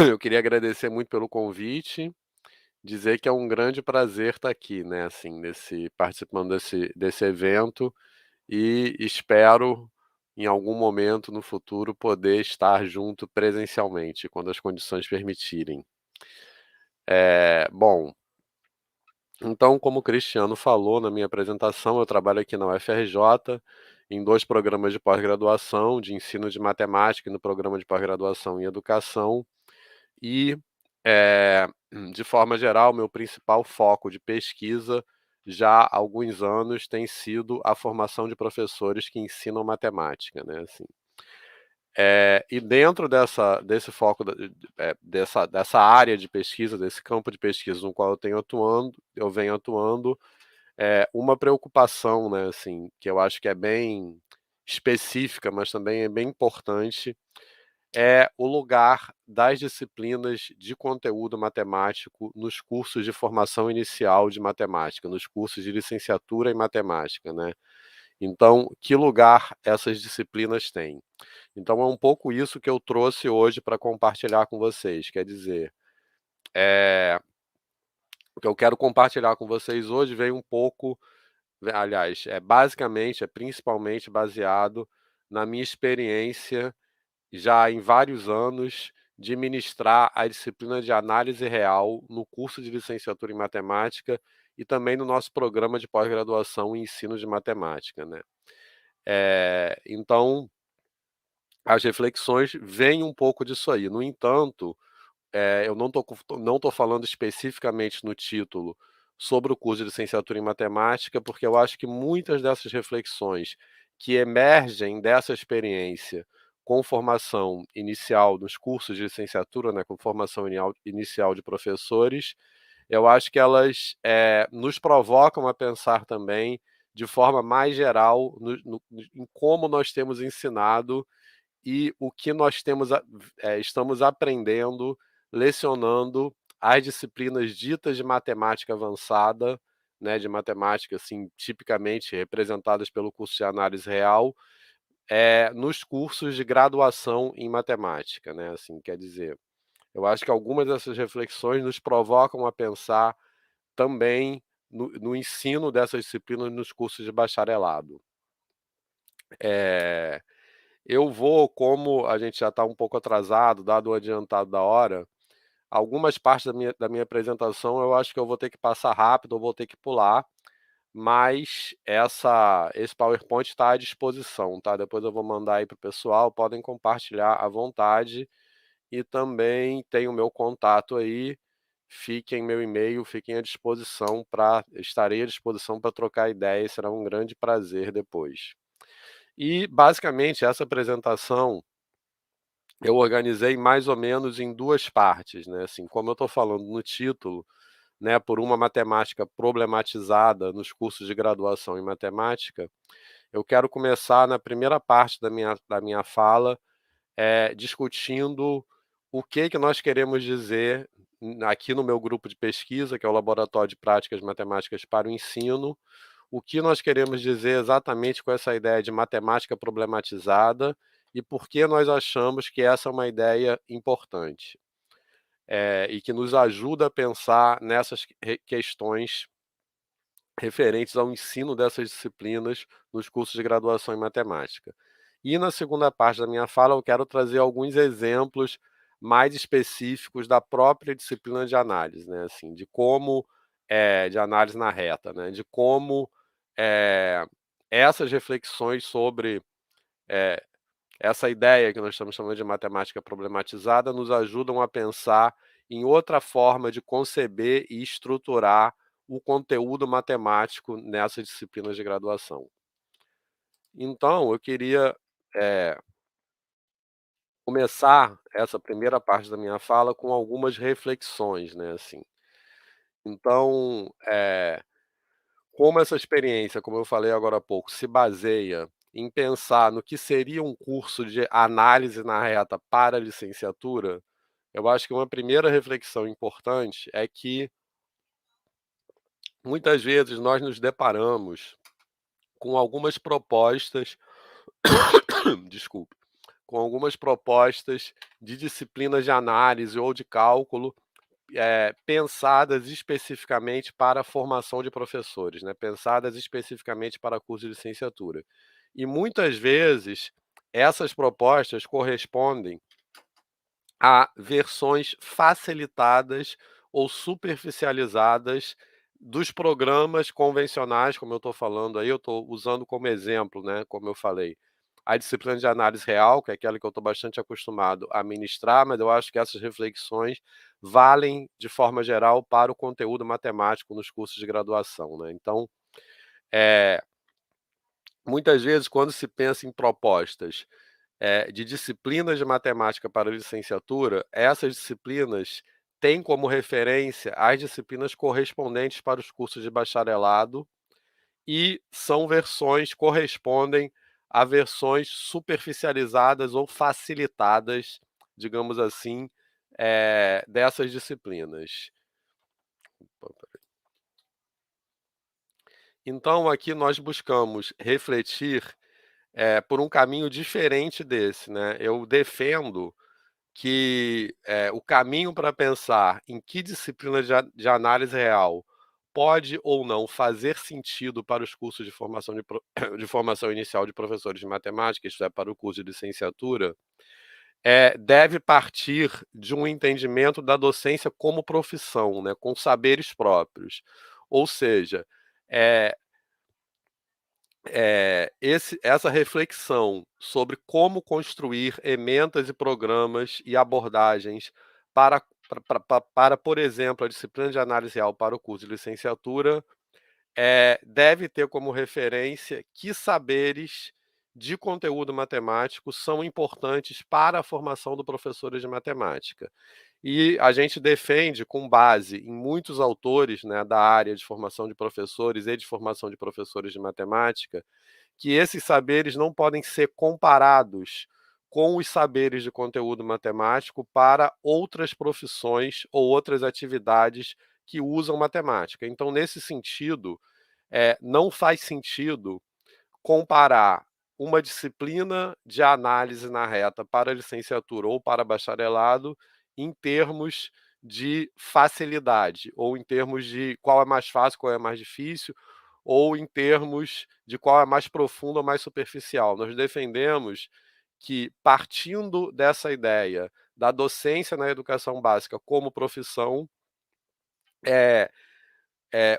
eu queria agradecer muito pelo convite, dizer que é um grande prazer estar aqui, né, assim, participando desse evento e espero, em algum momento no futuro, poder estar junto presencialmente, quando as condições permitirem. Bom, então, como o Cristiano falou na minha apresentação, eu trabalho aqui na UFRJ, em 2 programas de pós-graduação, de ensino de matemática e no programa de pós-graduação em educação. E, de forma geral, meu principal foco de pesquisa, já há alguns anos, tem sido a formação de professores que ensinam matemática, né, assim. E dentro desse foco dessa área de pesquisa, desse campo de pesquisa no qual eu venho atuando, uma preocupação, né, assim, que eu acho que é bem específica, mas também é bem importante, é o lugar das disciplinas de conteúdo matemático nos cursos de formação inicial de matemática, nos cursos de licenciatura em matemática, né. Então, que lugar essas disciplinas têm? Então é um pouco isso que eu trouxe hoje para compartilhar com vocês, quer dizer, o que eu quero compartilhar com vocês hoje vem um pouco, aliás, basicamente, principalmente baseado na minha experiência já em vários anos de ministrar a disciplina de análise real no curso de licenciatura em matemática e também no nosso programa de pós-graduação em ensino de matemática, né. Então, as reflexões vêm um pouco disso aí. No entanto, eu não tô falando especificamente no título sobre o curso de licenciatura em matemática, porque eu acho que muitas dessas reflexões que emergem dessa experiência com formação inicial nos cursos de licenciatura, né, com formação inicial de professores, eu acho que elas, nos provocam a pensar também de forma mais geral em como nós temos ensinado e o que nós estamos aprendendo, lecionando as disciplinas ditas de matemática avançada, né, de matemática, assim, tipicamente representadas pelo curso de análise real, nos cursos de graduação em matemática, né, assim, quer dizer, eu acho que algumas dessas reflexões nos provocam a pensar também no ensino dessas disciplinas nos cursos de bacharelado. Eh Eu vou, como a gente já está um pouco atrasado, dado o adiantado da hora, algumas partes da minha apresentação eu acho que eu vou ter que passar rápido ou vou ter que pular, mas esse PowerPoint está à disposição, tá? Depois eu vou mandar aí para o pessoal, podem compartilhar à vontade e também tem o meu contato aí, meu e-mail, fiquem à disposição estarei à disposição para trocar ideias, será um grande prazer depois. E basicamente essa apresentação eu organizei mais ou menos em 2 partes, né, assim, como eu estou falando no título, né, por uma matemática problematizada nos cursos de graduação em matemática, eu quero começar na primeira parte da minha fala, discutindo o que que nós queremos dizer aqui no meu grupo de pesquisa, que é o Laboratório de Práticas Matemáticas para o Ensino, o que nós queremos dizer exatamente com essa ideia de matemática problematizada e por que nós achamos que essa é uma ideia importante, e que nos ajuda a pensar nessas questões referentes ao ensino dessas disciplinas nos cursos de graduação em matemática. E na segunda parte da minha fala, eu quero trazer alguns exemplos mais específicos da própria disciplina de análise, né, assim, de como, de análise na reta, né, de como, eh, essas reflexões sobre, eh, essa ideia que nós estamos chamando de matemática problematizada nos ajudam a pensar em outra forma de conceber e estruturar o conteúdo matemático nessas disciplinas de graduação. Então, eu queria, eh, começar essa primeira parte da minha fala com algumas reflexões, né, assim. Então, como essa experiência, como eu falei agora há pouco, se baseia em pensar no que seria um curso de análise na reta para a licenciatura, eu acho que uma primeira reflexão importante é que, muitas vezes, nós nos deparamos com algumas propostas desculpe, com algumas propostas de disciplinas de análise ou de cálculo, pensadas especificamente para a formação de professores, né, pensadas especificamente para curso de licenciatura. E muitas vezes essas propostas correspondem a versões facilitadas ou superficializadas dos programas convencionais, como eu estou falando aí, eu estou usando como exemplo, né, como eu falei, a disciplina de análise real, que é aquela que eu estou bastante acostumado a ministrar, mas eu acho que essas reflexões valem, de forma geral, para o conteúdo matemático nos cursos de graduação, né. Então, eh, muitas vezes, quando se pensa em propostas de disciplinas de matemática para licenciatura, essas disciplinas têm como referência as disciplinas correspondentes para os cursos de bacharelado e são versões correspondem a versões superficializadas ou facilitadas, digamos assim, dessas disciplinas. Então, aqui nós buscamos refletir, por um caminho diferente desse, né. Eu defendo que, o caminho para pensar em que disciplina de análise real pode ou não fazer sentido para os cursos de formação de formação inicial de professores de matemática, isto é, para o curso de licenciatura, deve partir de um entendimento da docência como profissão, né, com saberes próprios. Ou seja, eh essa reflexão sobre como construir ementas e programas e abordagens para para, por exemplo, a disciplina de análise real para o curso de licenciatura, deve ter como referência que saberes de conteúdo matemático são importantes para a formação do professor de matemática. E a gente defende, com base em muitos autores, né, da área de formação de professores e de formação de professores de matemática, que esses saberes não podem ser comparados com os saberes de conteúdo matemático para outras profissões ou outras atividades que usam matemática. Então, nesse sentido, não faz sentido comparar uma disciplina de análise na reta para licenciatura ou para bacharelado em termos de facilidade, ou em termos de qual é mais fácil, qual é mais difícil, ou em termos de qual é mais profundo ou mais superficial. Nós defendemos que, partindo dessa ideia da docência na educação básica como profissão, é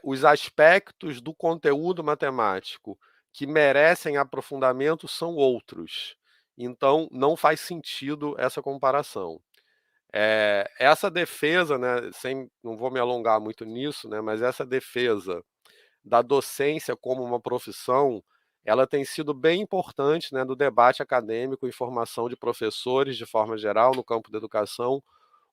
os aspectos do conteúdo matemático que merecem aprofundamento são outros. Então, não faz sentido essa comparação. Essa defesa, né, não vou me alongar muito nisso, né, mas essa defesa da docência como uma profissão, ela tem sido bem importante, né, no debate acadêmico e formação de professores, de forma geral, no campo da educação,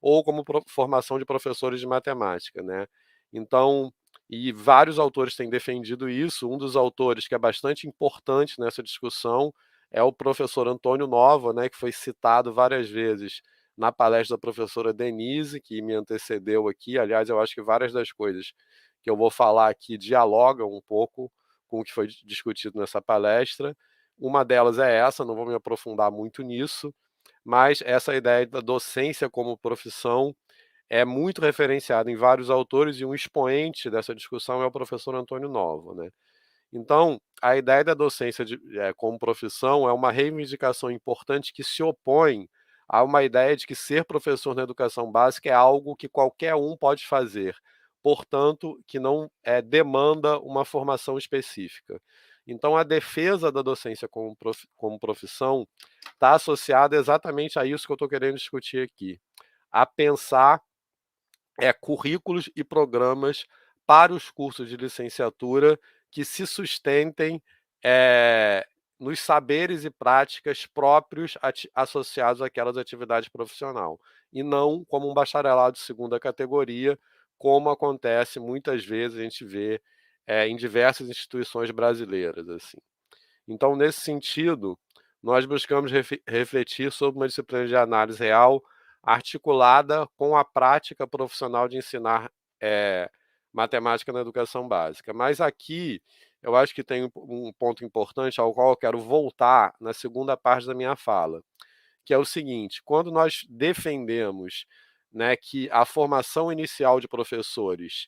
ou como formação de professores de matemática, né. Então, e vários autores têm defendido isso, um dos autores que é bastante importante nessa discussão é o professor Antônio Nova, né, que foi citado várias vezes na palestra da professora Denise, que me antecedeu aqui. Aliás, eu acho que várias das coisas que eu vou falar aqui dialogam um pouco com o que foi discutido nessa palestra. Uma delas é essa, não vou me aprofundar muito nisso, mas essa ideia da docência como profissão é muito referenciada em vários autores e um expoente dessa discussão é o professor Antônio Nova, né. Então, a ideia da docência como profissão é uma reivindicação importante que se opõe a uma ideia de que ser professor na educação básica é algo que qualquer um pode fazer, portanto, que não demanda uma formação específica. Então, a defesa da docência como profissão está associada exatamente a isso que eu estou querendo discutir aqui, a pensar currículos e programas para os cursos de licenciatura que se sustentem, eh, nos saberes e práticas próprios associados àquelas atividades profissional, e não como um bacharelado de segunda categoria, como acontece muitas vezes, a gente vê, em diversas instituições brasileiras, assim. Então, nesse sentido, nós buscamos refletir sobre uma disciplina de análise real articulada com a prática profissional de ensinar matemática na educação básica. Mas aqui eu acho que tem um ponto importante ao qual eu quero voltar na segunda parte da minha fala, que é o seguinte: quando nós defendemos, né, que a formação inicial de professores,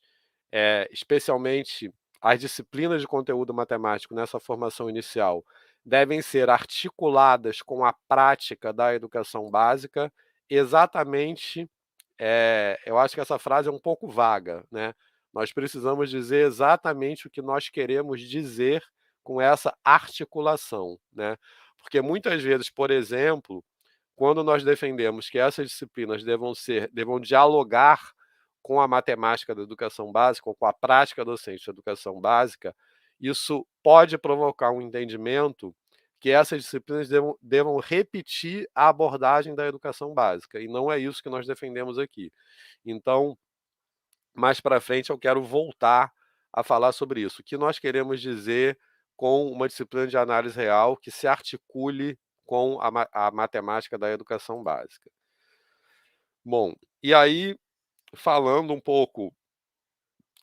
especialmente as disciplinas de conteúdo matemático nessa formação inicial, devem ser articuladas com a prática da educação básica, exatamente, eu acho que essa frase é um pouco vaga, né? Nós precisamos dizer exatamente o que nós queremos dizer com essa articulação, né? Porque muitas vezes, por exemplo, quando nós defendemos que essas disciplinas devam dialogar com a matemática da educação básica, ou com a prática docente da educação básica, isso pode provocar um entendimento que essas disciplinas devam repetir a abordagem da educação básica, e não é isso que nós defendemos aqui. Então, mais para frente, eu quero voltar a falar sobre isso. O que nós queremos dizer com uma disciplina de análise real que se articule com a matemática da educação básica. Bom, e aí, falando um pouco,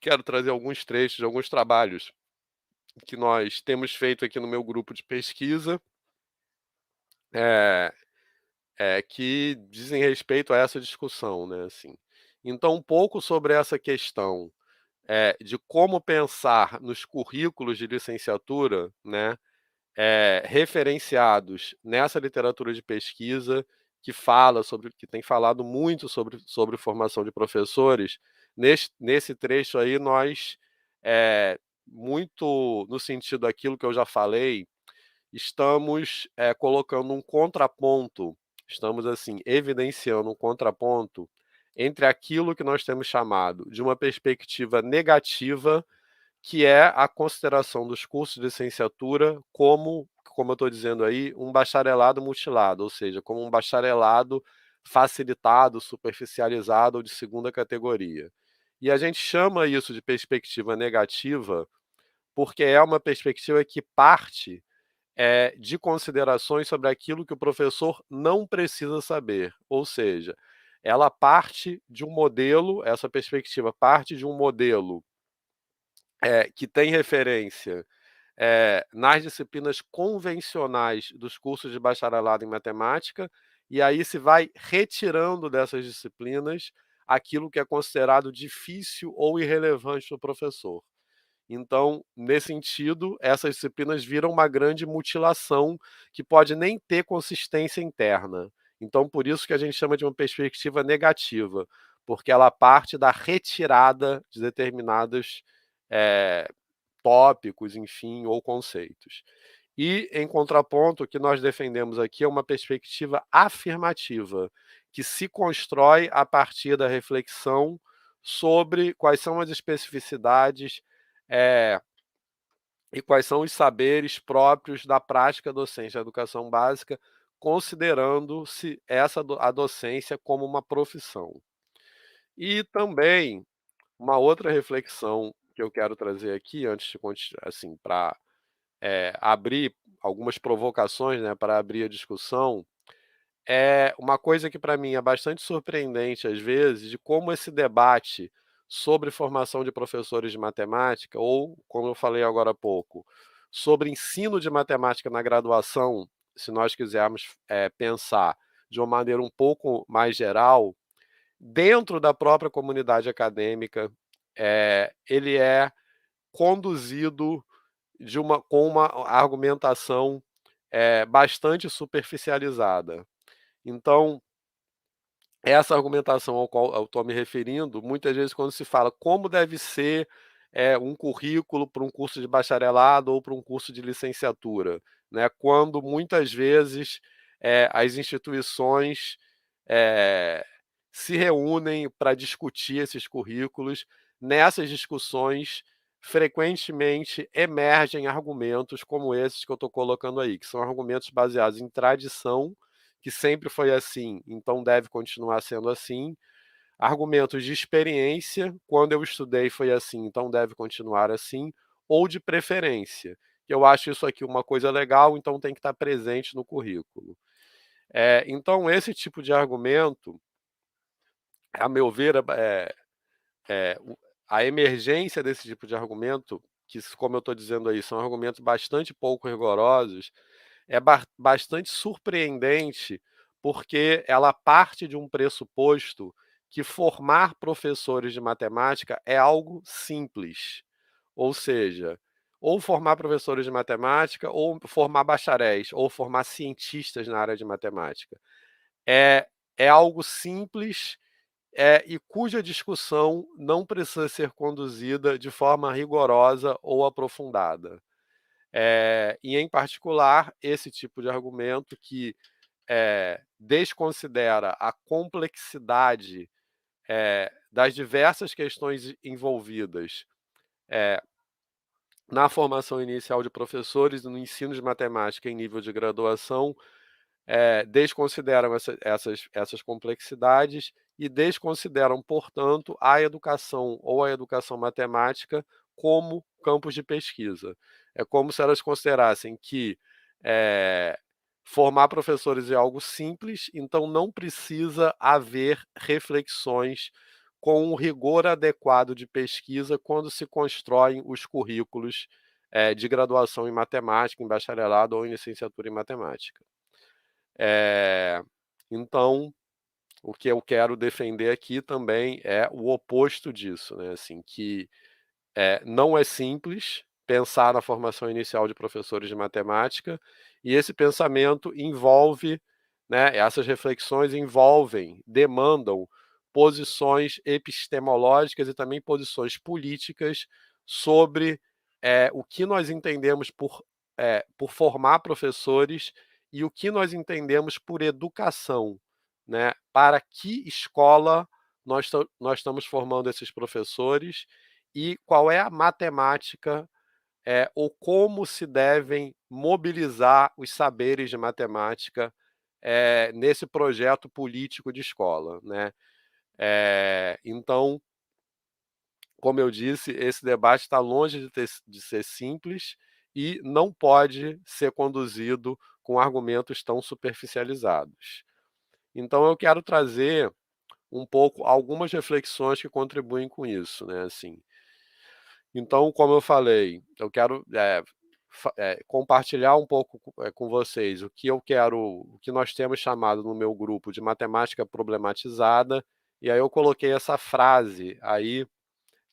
quero trazer alguns trechos de alguns trabalhos que nós temos feito aqui no meu grupo de pesquisa, eh que dizem respeito a essa discussão, né, assim. Então, um pouco sobre essa questão, de como pensar nos currículos de licenciatura, né, referenciados nessa literatura de pesquisa que tem falado muito sobre formação de professores. Nesse trecho aí nós, muito no sentido daquilo que eu já falei, estamos, colocando um contraponto, estamos, assim, evidenciando um contraponto entre aquilo que nós temos chamado de uma perspectiva negativa, que é a consideração dos cursos de licenciatura como eu estou dizendo aí, um bacharelado mutilado, ou seja, como um bacharelado facilitado, superficializado ou de segunda categoria. E a gente chama isso de perspectiva negativa, porque é uma perspectiva que parte de considerações sobre aquilo que o professor não precisa saber. Ou seja, ela parte de um modelo, essa perspectiva parte de um modelo que tem referência nas disciplinas convencionais dos cursos de bacharelado em matemática, e aí se vai retirando dessas disciplinas aquilo que é considerado difícil ou irrelevante no professor. Então, nesse sentido, essas disciplinas viram uma grande mutilação que pode nem ter consistência interna. Então, por isso que a gente chama de uma perspectiva negativa, porque ela parte da retirada de determinados eh, tópicos, enfim, ou conceitos. E, em contraponto, o que nós defendemos aqui é uma perspectiva afirmativa, que se constrói a partir da reflexão sobre quais são as especificidades eh, e quais são os saberes próprios da prática docente da educação básica, considerando-se a docência como uma profissão. E também uma outra reflexão que eu quero trazer aqui, antes de assim, para abrir algumas provocações, né, para abrir a discussão, é uma coisa que para mim é bastante surpreendente às vezes, de como esse debate sobre formação de professores de matemática ou, como eu falei agora há pouco, sobre ensino de matemática na graduação, se nós quisermos, pensar de uma maneira um pouco mais geral, dentro da própria comunidade acadêmica, ele é conduzido com uma argumentação, bastante superficializada. Então, essa argumentação ao qual eu estou me referindo, muitas vezes quando se fala como deve ser, um currículo para um curso de bacharelado ou para um curso de licenciatura, né, quando muitas vezes, as instituições, eh, se reúnem para discutir esses currículos. Nessas discussões, frequentemente emergem argumentos como esses que eu estou colocando aí, que são argumentos baseados em tradição, que sempre foi assim, então deve continuar sendo assim. Argumentos de experiência, quando eu estudei foi assim, então deve continuar assim, ou de preferência, que eu acho isso aqui uma coisa legal, então tem que estar presente no currículo. Então esse tipo de argumento, a meu ver, a emergência desse tipo de argumento, que, como eu estou dizendo aí, são argumentos bastante pouco rigorosos, é bastante surpreendente, porque ela parte de um pressuposto que formar professores de matemática é algo simples. Ou seja, ou formar professores de matemática, ou formar bacharéis, ou formar cientistas na área de matemática. É algo simples, e cuja discussão não precisa ser conduzida de forma rigorosa ou aprofundada. E, em particular, esse tipo de argumento que desconsidera a complexidade das diversas questões envolvidas na formação inicial de professores e no ensino de matemática em nível de graduação, desconsideram essas complexidades e desconsideram, portanto, a educação ou a educação matemática como campos de pesquisa. É como se elas considerassem que é, formar professores é algo simples, então não precisa haver reflexões com o rigor adequado de pesquisa quando se constroem os currículos de graduação em matemática, em bacharelado ou em licenciatura em matemática. É, então, o que eu quero defender aqui também é o oposto disso, né? Assim, que não é simples pensar na formação inicial de professores de matemática, e esse pensamento envolve, né, essas reflexões envolvem, demandam posições epistemológicas e também posições políticas sobre o que nós entendemos por formar professores e o que nós entendemos por educação, né? Para que escola nós estamos formando esses professores e qual é a matemática ou como se devem mobilizar os saberes de matemática nesse projeto político de escola, né? Então, como eu disse, esse debate está longe de ser simples e não pode ser conduzido com argumentos tão superficializados. Então, eu quero trazer um pouco algumas reflexões que contribuem com isso, né? Assim, então, como eu falei, eu quero compartilhar um pouco com vocês o que nós temos chamado no meu grupo de matemática problematizada, e aí eu coloquei essa frase aí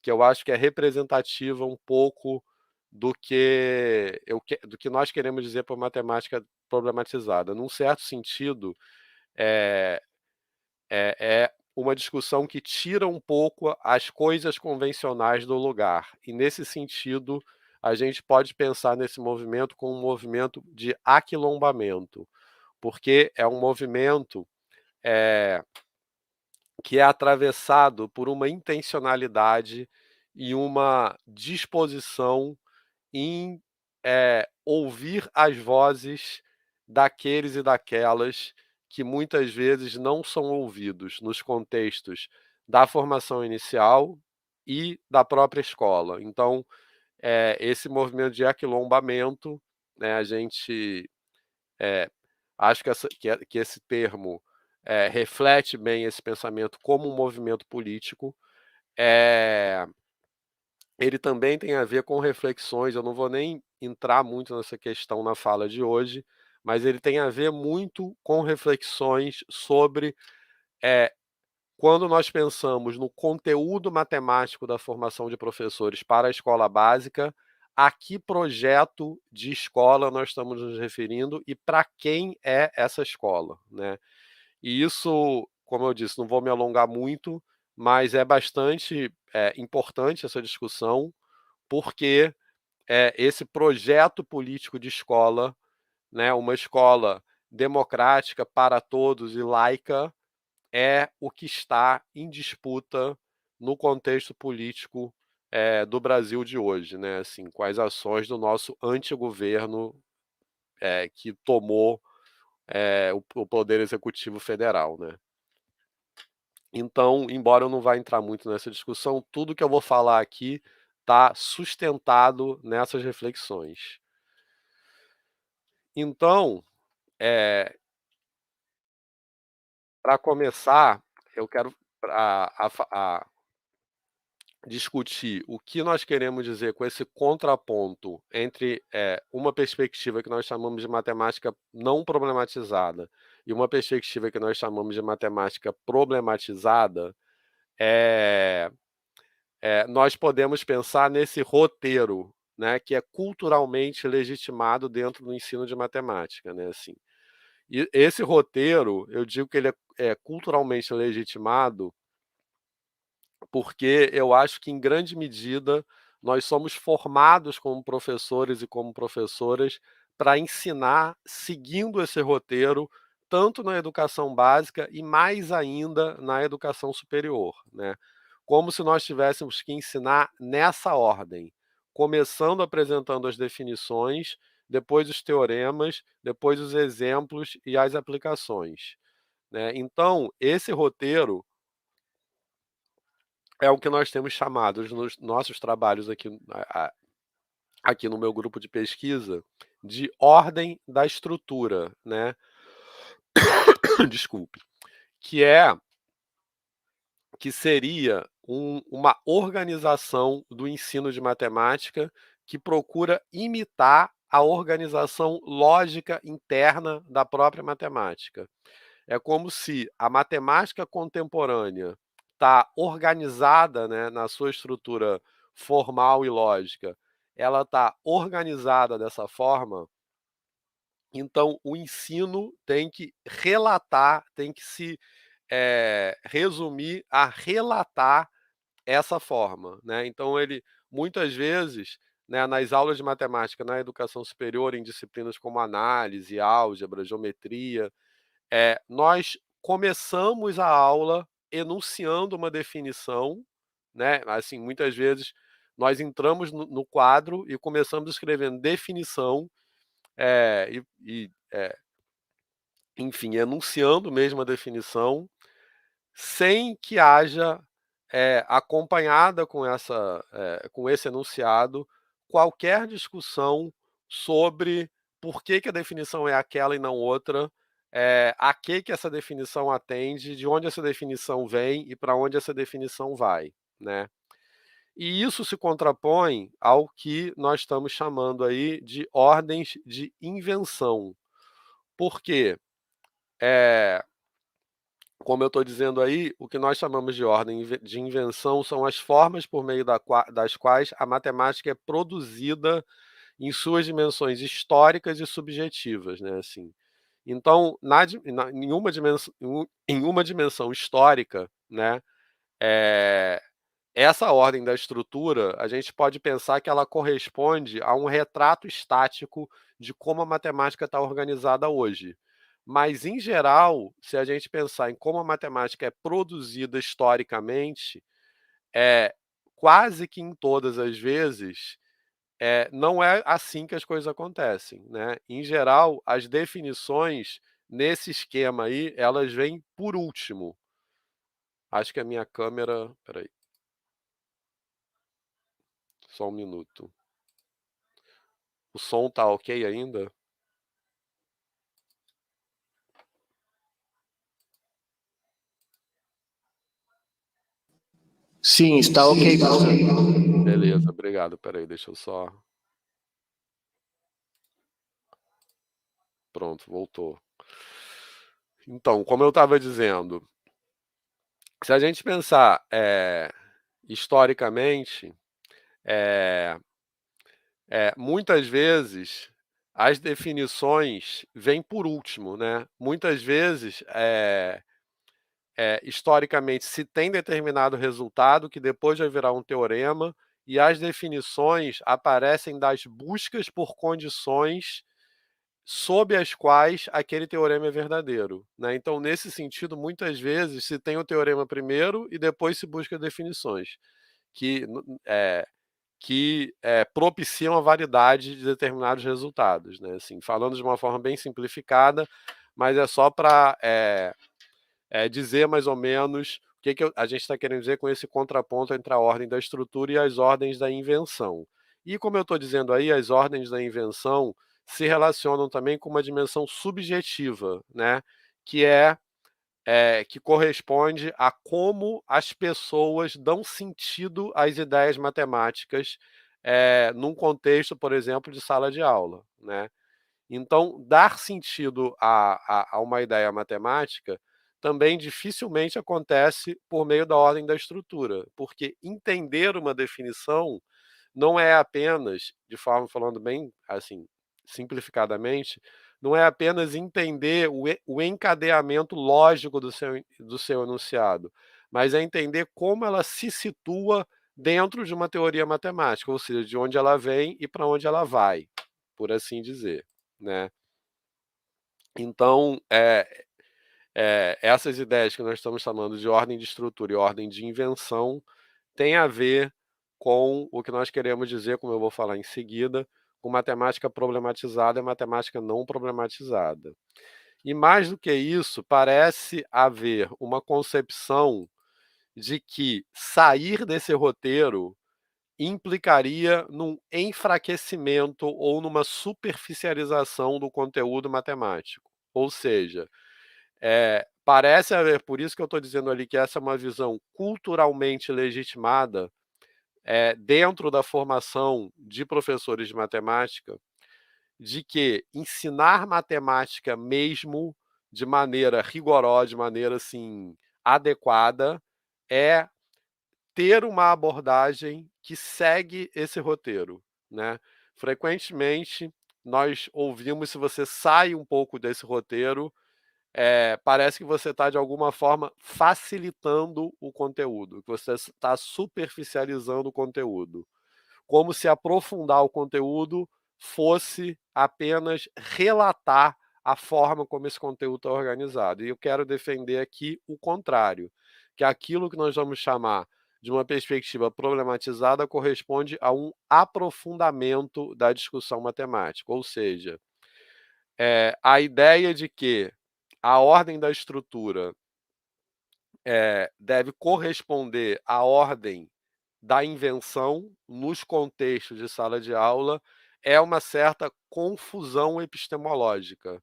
que eu acho que é representativa um pouco do que nós queremos dizer por matemática problematizada. Num certo sentido, é, é uma discussão que tira um pouco as coisas convencionais do lugar. E, nesse sentido, a gente pode pensar nesse movimento como um movimento de aquilombamento, porque é um movimento é, que é atravessado por uma intencionalidade e uma disposição em ouvir as vozes daqueles e daquelas que muitas vezes não são ouvidos nos contextos da formação inicial e da própria escola. Então, esse movimento de aquilombamento, né, a gente acho que esse termo reflete bem esse pensamento como um movimento político. É, Ele também tem a ver com reflexões, eu não vou nem entrar muito nessa questão na fala de hoje, mas ele tem a ver muito com reflexões sobre quando nós pensamos no conteúdo matemático da formação de professores para a escola básica, a que projeto de escola nós estamos nos referindo e para quem é essa escola, né? E isso, como eu disse, não vou me alongar muito, mas é bastante importante essa discussão, porque esse projeto político de escola, né, uma escola democrática para todos e laica, é o que está em disputa no contexto político do Brasil de hoje, né? Assim, com as ações do nosso antigoverno que tomou o Poder Executivo Federal, né? Então, embora eu não vá entrar muito nessa discussão, tudo que eu vou falar aqui está sustentado nessas reflexões. Então, para começar, eu quero discutir o que nós queremos dizer com esse contraponto entre uma perspectiva que nós chamamos de matemática não problematizada e uma perspectiva que nós chamamos de matemática problematizada, é, nós podemos pensar nesse roteiro, né, que é culturalmente legitimado dentro do ensino de matemática, né, assim. E esse roteiro, eu digo que ele é culturalmente legitimado porque eu acho que, em grande medida, nós somos formados como professores e como professoras para ensinar seguindo esse roteiro, tanto na educação básica e mais ainda na educação superior, né? Como se nós tivéssemos que ensinar nessa ordem, começando apresentando as definições, depois os teoremas, depois os exemplos e as aplicações, né? Então, esse roteiro é o que nós temos chamado nos nossos trabalhos aqui no meu grupo de pesquisa de ordem da estrutura, né? Desculpe, que é que seria uma organização do ensino de matemática que procura imitar a organização lógica interna da própria matemática. É como se a matemática contemporânea está organizada, né, na sua estrutura formal e lógica, ela está organizada dessa forma, então o ensino tem que relatar, tem que se resumir a relatar essa forma, né? Então ele, muitas vezes, né, nas aulas de matemática na educação superior, em disciplinas como análise, álgebra, geometria, nós começamos a aula enunciando uma definição, né? Assim, muitas vezes nós entramos no quadro e começamos escrevendo definição, enfim, enunciando mesmo a definição, sem que haja acompanhada com esse enunciado qualquer discussão sobre por que a definição é aquela e não outra, a que essa definição atende, de onde essa definição vem e para onde essa definição vai, né? E isso se contrapõe ao que nós estamos chamando aí de ordens de invenção. Por quê? É, Como eu estou dizendo aí, o que nós chamamos de ordem de invenção são as formas por meio das quais a matemática é produzida em suas dimensões históricas e subjetivas, né? Assim, então, em uma dimensão histórica, né, é, essa ordem da estrutura, a gente pode pensar que ela corresponde a um retrato estático de como a matemática está organizada hoje. Mas, em geral, se a gente pensar em como a matemática é produzida historicamente, é quase que em todas as vezes, não é assim que as coisas acontecem, né? Em geral, as definições nesse esquema aí, elas vêm por último. Acho que a minha câmera. Peraí, só um minuto. O som tá ok ainda? Sim, está ok, professor. Beleza, obrigado. Peraí, deixa eu só. Pronto, voltou. Então, como eu estava dizendo, se a gente pensar historicamente, é, muitas vezes as definições vêm por último, né? Muitas vezes, historicamente, se tem determinado resultado que depois vai virar um teorema, e as definições aparecem das buscas por condições sob as quais aquele teorema é verdadeiro, né? Então, nesse sentido, muitas vezes se tem o teorema primeiro e depois se busca definições que, propiciam a validade de determinados resultados, né? Assim, falando de uma forma bem simplificada, mas é só para dizer mais ou menos o que a gente está querendo dizer com esse contraponto entre a ordem da estrutura e as ordens da invenção. E como eu estou dizendo aí, as ordens da invenção se relacionam também com uma dimensão subjetiva, né? Que é que corresponde a como as pessoas dão sentido às ideias matemáticas, num contexto, por exemplo, de sala de aula, né? Então, dar sentido a uma ideia matemática também dificilmente acontece por meio da ordem da estrutura, porque entender uma definição não é apenas, de forma falando bem assim, simplificadamente, não é apenas entender o encadeamento lógico do seu enunciado, mas é entender como ela se situa dentro de uma teoria matemática, ou seja, de onde ela vem e para onde ela vai, por assim dizer, né? Então, essas ideias que nós estamos chamando de ordem de estrutura e ordem de invenção têm a ver com o que nós queremos dizer, como eu vou falar em seguida, com matemática problematizada e matemática não problematizada. E mais do que isso, parece haver uma concepção de que sair desse roteiro implicaria num enfraquecimento ou numa superficialização do conteúdo matemático. Ou seja, parece haver, por isso que eu estou dizendo ali que essa é uma visão culturalmente legitimada, dentro da formação de professores de matemática, de que ensinar matemática mesmo de maneira rigorosa, de maneira assim adequada, é ter uma abordagem que segue esse roteiro, né? Frequentemente nós ouvimos, se você sai um pouco desse roteiro, parece que você está de alguma forma facilitando o conteúdo, que você está superficializando o conteúdo, como se aprofundar o conteúdo fosse apenas relatar a forma como esse conteúdo está organizado. E eu quero defender aqui o contrário, que aquilo que nós vamos chamar de uma perspectiva problematizada corresponde a um aprofundamento da discussão matemática, ou seja, a ideia de que a ordem da estrutura deve corresponder à ordem da invenção nos contextos de sala de aula é uma certa confusão epistemológica.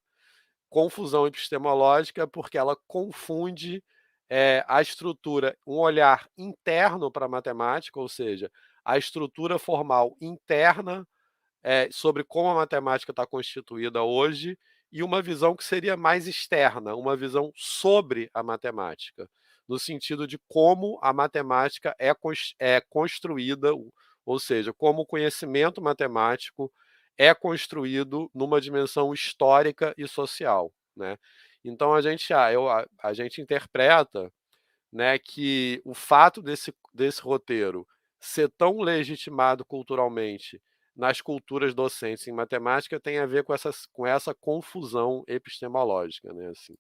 Confusão epistemológica porque ela confunde a estrutura, um olhar interno para a matemática, ou seja, a estrutura formal interna sobre como a matemática está constituída hoje, e uma visão que seria mais externa, uma visão sobre a matemática, no sentido de como a matemática é construída, ou seja, como o conhecimento matemático é construído numa dimensão histórica e social, né? Então a gente interpreta, né, que o fato desse roteiro ser tão legitimado culturalmente nas culturas docentes em matemática tem a ver com essa confusão epistemológica, né, assim.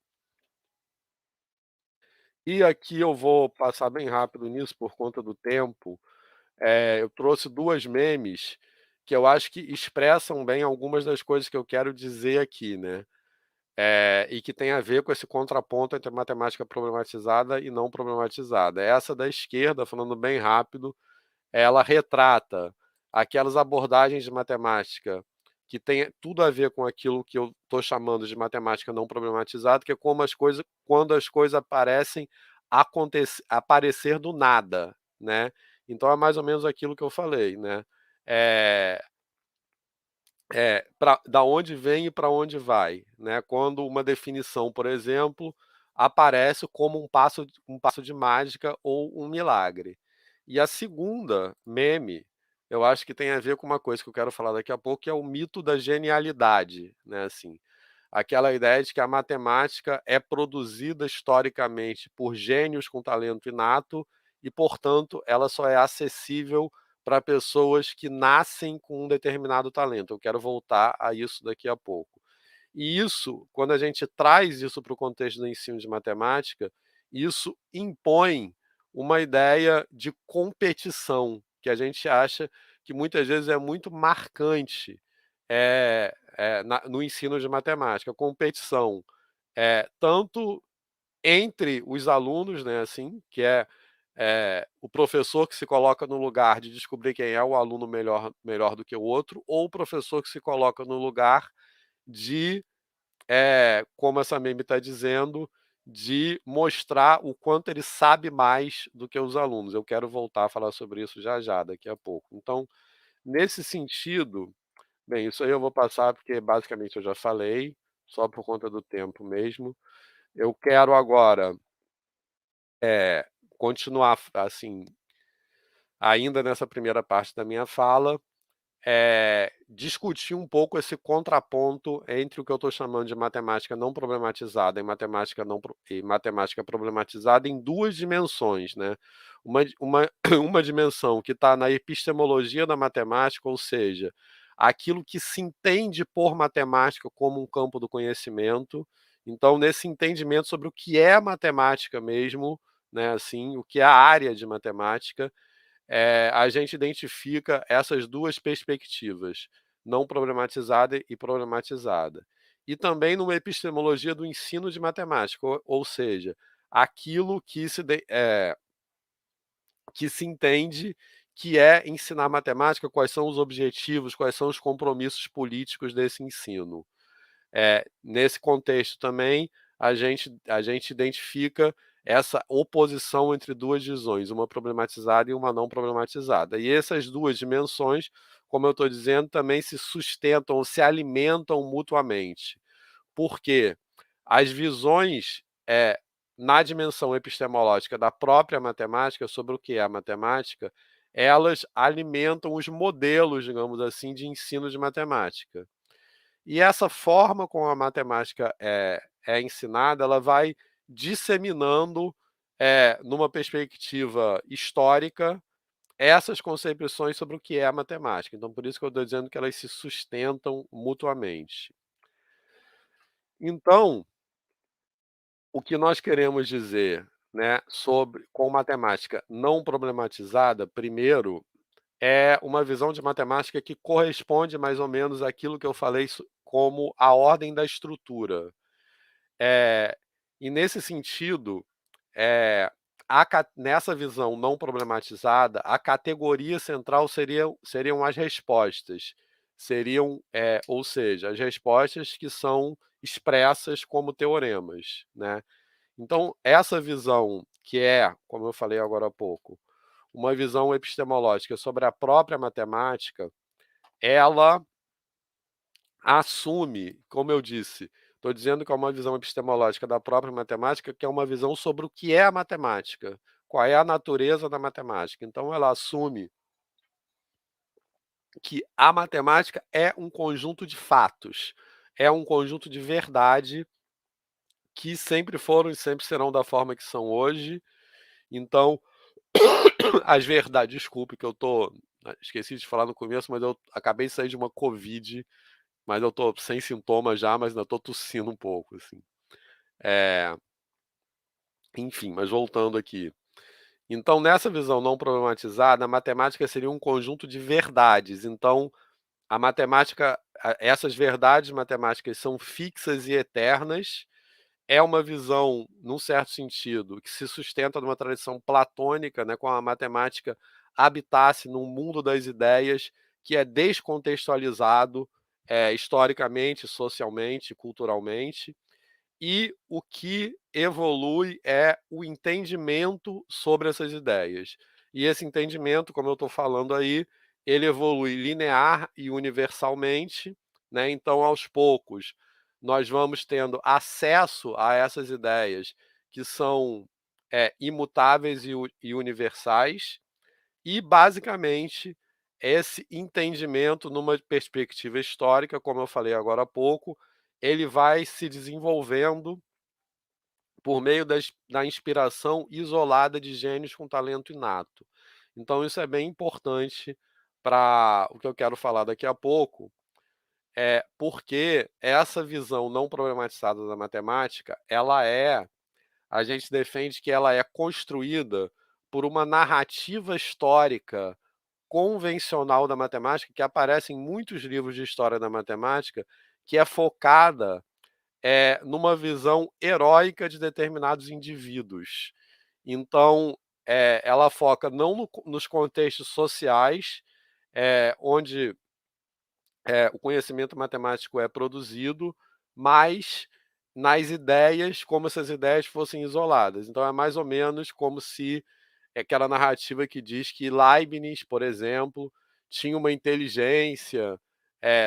E aqui eu vou passar bem rápido nisso por conta do tempo. Eu trouxe duas memes que eu acho que expressam bem algumas das coisas que eu quero dizer aqui, né? E que tem a ver com esse contraponto entre matemática problematizada e não problematizada. Essa da esquerda, falando bem rápido, ela retrata aquelas abordagens de matemática que tem tudo a ver com aquilo que eu estou chamando de matemática não problematizada, que é como as coisas, quando as coisas aparecer do nada, né? Então é mais ou menos aquilo que eu falei, né? É, da onde vem e para onde vai, né? Quando uma definição, por exemplo, aparece como um passo de mágica ou um milagre. E a segunda meme, eu acho que tem a ver com uma coisa que eu quero falar daqui a pouco, que é o mito da genialidade, né? Assim, aquela ideia de que a matemática é produzida historicamente por gênios com talento inato e, portanto, ela só é acessível para pessoas que nascem com um determinado talento. Eu quero voltar a isso daqui a pouco. E isso, quando a gente traz isso para o contexto do ensino de matemática, isso impõe uma ideia de competição, que a gente acha que muitas vezes é muito marcante no ensino de matemática. Competição tanto entre os alunos, né, assim, que o professor que se coloca no lugar de descobrir quem é o aluno melhor do que o outro, ou o professor que se coloca no lugar de, como essa meme está dizendo, de mostrar o quanto ele sabe mais do que os alunos. Eu quero voltar a falar sobre isso já já, daqui a pouco. Então, nesse sentido, bem, isso aí eu vou passar porque basicamente eu já falei, só por conta do tempo mesmo. Eu quero agora, continuar assim, ainda nessa primeira parte da minha fala, discutir um pouco esse contraponto entre o que eu estou chamando de matemática não problematizada e matemática problematizada em duas dimensões, né? Uma dimensão que está na epistemologia da matemática, ou seja, aquilo que se entende por matemática como um campo do conhecimento. Então, nesse entendimento sobre o que é matemática mesmo, né, assim, o que é a área de matemática, a gente identifica essas duas perspectivas, não problematizada e problematizada. E também numa epistemologia do ensino de matemática, ou seja, aquilo que se entende que é ensinar matemática, quais são os objetivos, quais são os compromissos políticos desse ensino. Nesse contexto também, a gente identifica essa oposição entre duas visões, uma problematizada e uma não problematizada. E essas duas dimensões, como eu estou dizendo, também se sustentam ou se alimentam mutuamente. Porque as visões na dimensão epistemológica da própria matemática, sobre o que é a matemática, elas alimentam os modelos, digamos assim, de ensino de matemática. E essa forma como a matemática é ensinada, ela vai disseminando, numa perspectiva histórica, essas concepções sobre o que é a matemática. Então, por isso que eu estou dizendo que elas se sustentam mutuamente. Então, o que nós queremos dizer, né, sobre com matemática não problematizada, primeiro, é uma visão de matemática que corresponde mais ou menos àquilo que eu falei como a ordem da estrutura. Eh, e nesse sentido, eh, nessa visão não problematizada, a categoria central seriam as respostas. Ou seja, as respostas que são expressas como teoremas, né. Então, essa visão que como eu falei agora há pouco, uma visão epistemológica sobre a própria matemática, ela assume, como eu disse, estou dizendo que é uma visão epistemológica da própria matemática, que é uma visão sobre o que é a matemática, qual é a natureza da matemática. Então, ela assume que a matemática é um conjunto de fatos, é um conjunto de verdade que sempre foram e sempre serão da forma que são hoje. Então, as verdades, desculpe que eu tô, esqueci de falar no começo, mas eu acabei de sair de uma covid, mas eu tô sem sintomas já, mas ainda tô tossindo um pouco, assim. É, enfim, mas voltando aqui. Então, nessa visão não problematizada, a matemática seria um conjunto de verdades. Então, a matemática, essas verdades matemáticas são fixas e eternas. É uma visão, num certo sentido, que se sustenta numa tradição platônica, né, com a matemática habitasse num mundo das ideias que é descontextualizado, historicamente, socialmente, culturalmente. E o que evolui é o entendimento sobre essas ideias. E esse entendimento, como eu estou falando aí, ele evolui linear e universalmente, né? Então, aos poucos, nós vamos tendo acesso a essas ideias que são imutáveis e universais, e, basicamente, esse entendimento, numa perspectiva histórica, como eu falei agora há pouco, ele vai se desenvolvendo por meio da inspiração isolada de gênios com talento inato. Então, isso é bem importante para o que eu quero falar daqui a pouco, porque essa visão não problematizada da matemática, a gente defende que ela é construída por uma narrativa histórica convencional da matemática, que aparece em muitos livros de história da matemática, que é focada numa visão heróica de determinados indivíduos. Então, ela foca não nos contextos sociais, onde o conhecimento matemático é produzido, mas nas ideias, como se as ideias fossem isoladas. Então é mais ou menos como se aquela narrativa que diz que Leibniz, por exemplo, tinha uma inteligência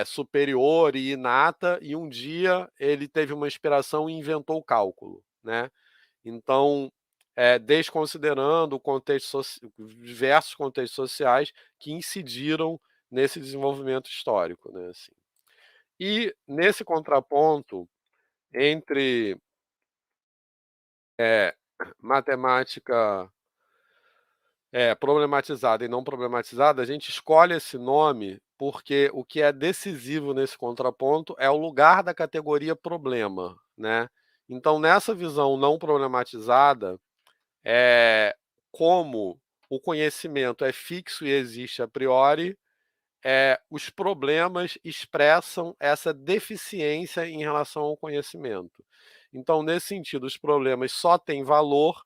superior e inata, e um dia ele teve uma inspiração e inventou o cálculo, né? Então, desconsiderando o contexto diversos contextos sociais que incidiram nesse desenvolvimento histórico, né, assim. E nesse contraponto entre matemática problematizada e não problematizada, a gente escolhe esse nome porque o que é decisivo nesse contraponto é o lugar da categoria problema, né? Então, nessa visão não problematizada, como o conhecimento é fixo e existe a priori, os problemas expressam essa deficiência em relação ao conhecimento. Então, nesse sentido, os problemas só têm valor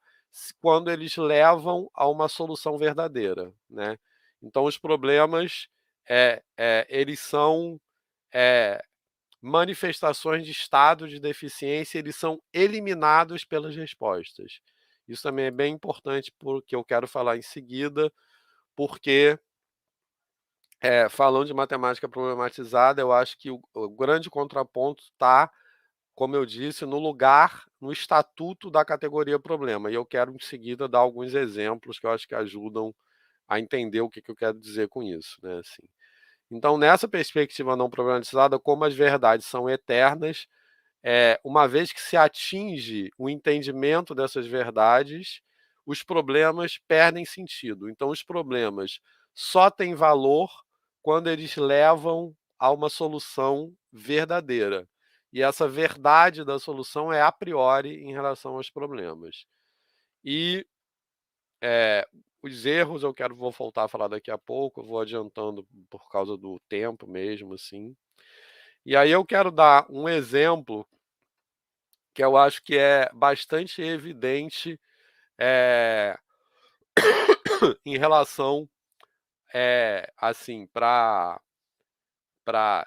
quando eles levam a uma solução verdadeira, né? Então, os problemas eles são manifestações de estado de deficiência, eles são eliminados pelas respostas. Isso também é bem importante, porque eu quero falar em seguida, porque falando de matemática problematizada, eu acho que o grande contraponto está, como eu disse, no lugar, no estatuto da categoria problema. E eu quero, em seguida, dar alguns exemplos que eu acho que ajudam a entender o que eu quero dizer com isso, né? Assim. Então, nessa perspectiva não problematizada, como as verdades são eternas, uma vez que se atinge o entendimento dessas verdades, os problemas perdem sentido. Então, os problemas só têm valor quando eles levam a uma solução verdadeira. E essa verdade da solução é a priori em relação aos problemas. E os erros vou voltar a falar daqui a pouco, eu vou adiantando por causa do tempo mesmo, assim. E aí eu quero dar um exemplo que eu acho que é bastante evidente é, em relação, assim, para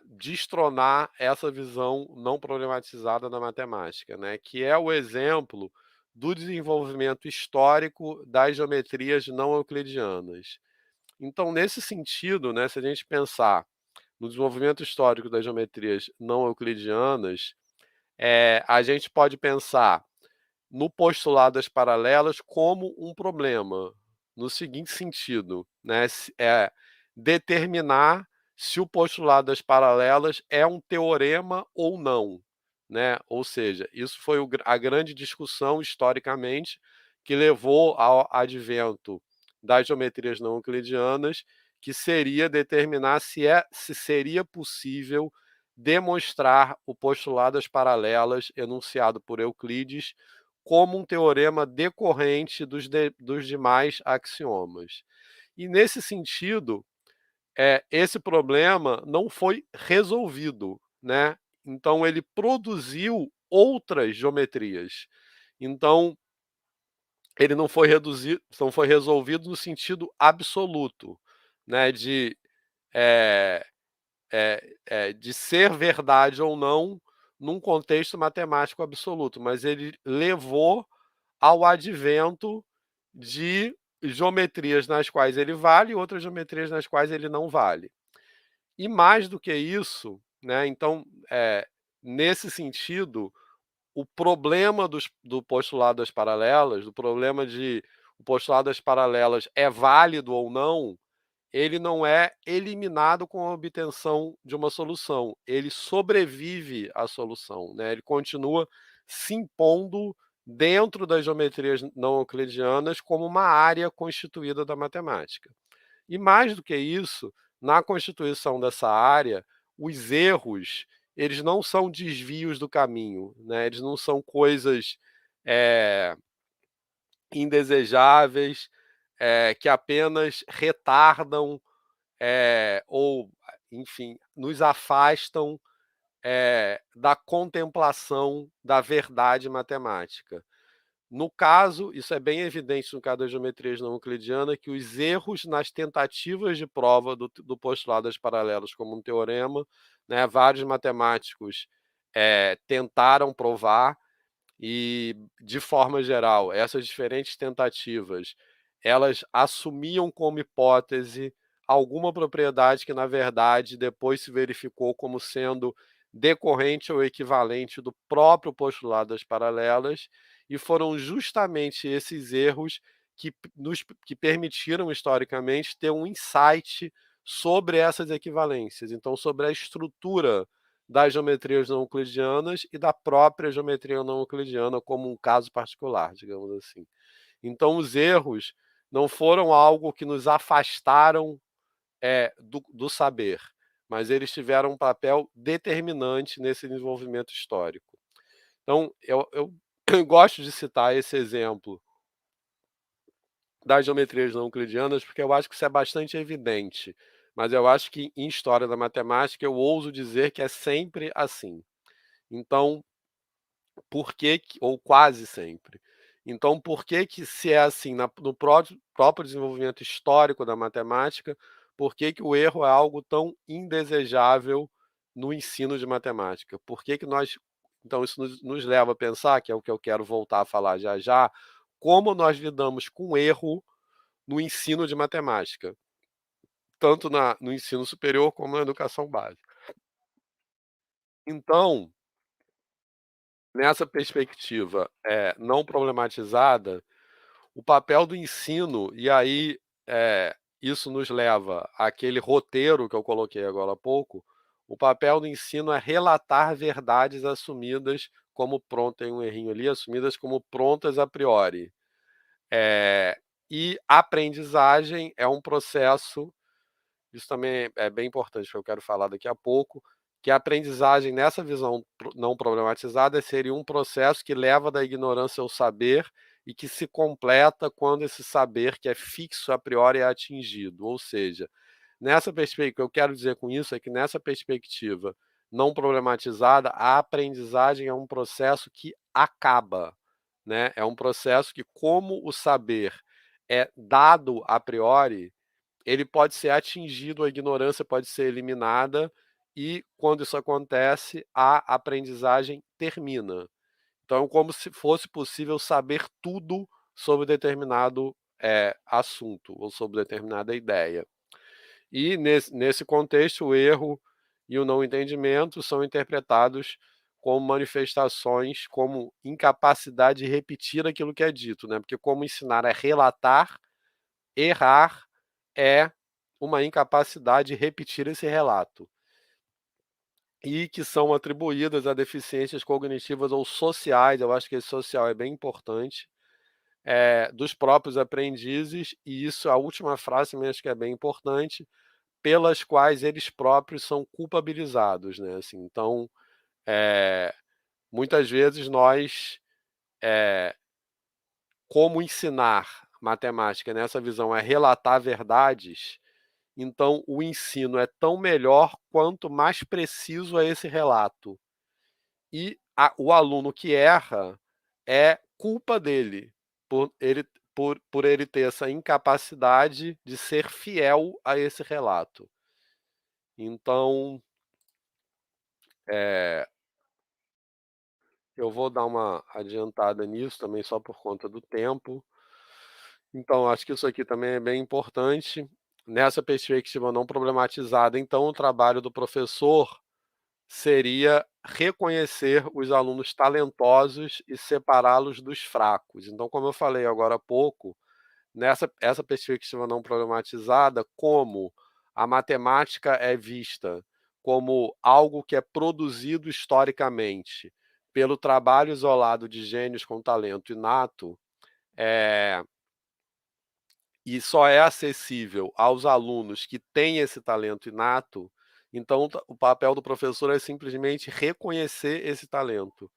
destronar essa visão não problematizada da matemática, né? Que é o exemplo do desenvolvimento histórico das geometrias não euclidianas. Então, nesse sentido, né, se a gente pensar no desenvolvimento histórico das geometrias não euclidianas, a gente pode pensar no postulado das paralelas como um problema, no seguinte sentido, né? Determinar se o postulado das paralelas é um teorema ou não, né? Ou seja, isso foi a grande discussão historicamente que levou ao advento das geometrias não euclidianas, que seria determinar se seria possível demonstrar o postulado das paralelas enunciado por Euclides como um teorema decorrente dos demais axiomas. E, nesse sentido, esse problema não foi resolvido, né? Então, ele produziu outras geometrias. Então, ele não foi resolvido no sentido absoluto, né? É, de ser verdade ou não num contexto matemático absoluto, mas ele levou ao advento de geometrias nas quais ele vale e outras geometrias nas quais ele não vale. E mais do que isso, né, então, nesse sentido, o problema do postulado das paralelas, do problema de o postulado das paralelas é válido ou não, ele não é eliminado com a obtenção de uma solução, ele sobrevive à solução, né? Ele continua se impondo dentro das geometrias não euclidianas como uma área constituída da matemática. E mais do que isso, na constituição dessa área, os erros, eles não são desvios do caminho, né? Eles não são coisas indesejáveis, que apenas retardam ou, enfim, nos afastam da contemplação da verdade matemática. No caso, isso é bem evidente no caso das geometrias não euclidianas, que os erros nas tentativas de prova do postulado das paralelas como um teorema, né, vários matemáticos tentaram provar e, de forma geral, essas diferentes tentativas, elas assumiam como hipótese alguma propriedade que, na verdade, depois se verificou como sendo decorrente ou equivalente do próprio postulado das paralelas, e foram justamente esses erros que permitiram, historicamente, ter um insight sobre essas equivalências, então sobre a estrutura das geometrias não euclidianas e da própria geometria não euclidiana como um caso particular, digamos assim. Então, os erros não foram algo que nos afastaram do saber, mas eles tiveram um papel determinante nesse desenvolvimento histórico. Então, eu gosto de citar esse exemplo das geometrias não euclidianas, porque eu acho que isso é bastante evidente, mas eu acho que em história da matemática eu ouso dizer que é sempre assim. Então, por que, ou quase sempre. Então, por que, se é assim no próprio desenvolvimento histórico da matemática, por que, o erro é algo tão indesejável no ensino de matemática? Por que, nós. Então, isso nos leva a pensar, que é o que eu quero voltar a falar já já, como nós lidamos com erro no ensino de matemática, tanto no ensino superior como na educação básica. Então, nessa perspectiva não problematizada, o papel do ensino, e aí isso nos leva àquele roteiro que eu coloquei agora há pouco, o papel do ensino é relatar verdades assumidas como prontas, tem um errinho ali, assumidas como prontas a priori. E aprendizagem é um processo, isso também é bem importante, que eu quero falar daqui a pouco, que a aprendizagem, nessa visão não problematizada, seria um processo que leva da ignorância ao saber e que se completa quando esse saber, que é fixo a priori, é atingido. Ou seja, nessa perspectiva, o que eu quero dizer com isso é que, nessa perspectiva não problematizada, a aprendizagem é um processo que acaba, né? É um processo que, como o saber é dado a priori, ele pode ser atingido, a ignorância pode ser eliminada, e quando isso acontece, a aprendizagem termina. Então, é como se fosse possível saber tudo sobre determinado assunto ou sobre determinada ideia. E nesse contexto, o erro e o não entendimento são interpretados como manifestações, como incapacidade de repetir aquilo que é dito, né? Porque como ensinar é relatar, errar é uma incapacidade de repetir esse relato, e que são atribuídas a deficiências cognitivas ou sociais, eu acho que esse social é bem importante, dos próprios aprendizes, e isso, a última frase também acho que é bem importante, pelas quais eles próprios são culpabilizados, né? Assim, então, muitas vezes nós, como ensinar matemática nessa visão é relatar verdades, então o ensino é tão melhor quanto mais preciso é esse relato. E o aluno que erra é culpa dele, por ele ter essa incapacidade de ser fiel a esse relato. Então, eu vou dar uma adiantada nisso também, só por conta do tempo. Então, acho que isso aqui também é bem importante. Nessa perspectiva não problematizada, então, o trabalho do professor seria reconhecer os alunos talentosos e separá-los dos fracos. Então, como eu falei agora há pouco, essa perspectiva não problematizada, como a matemática é vista como algo que é produzido historicamente pelo trabalho isolado de gênios com talento inato, e só é acessível aos alunos que têm esse talento inato, então o papel do professor é simplesmente reconhecer esse talento.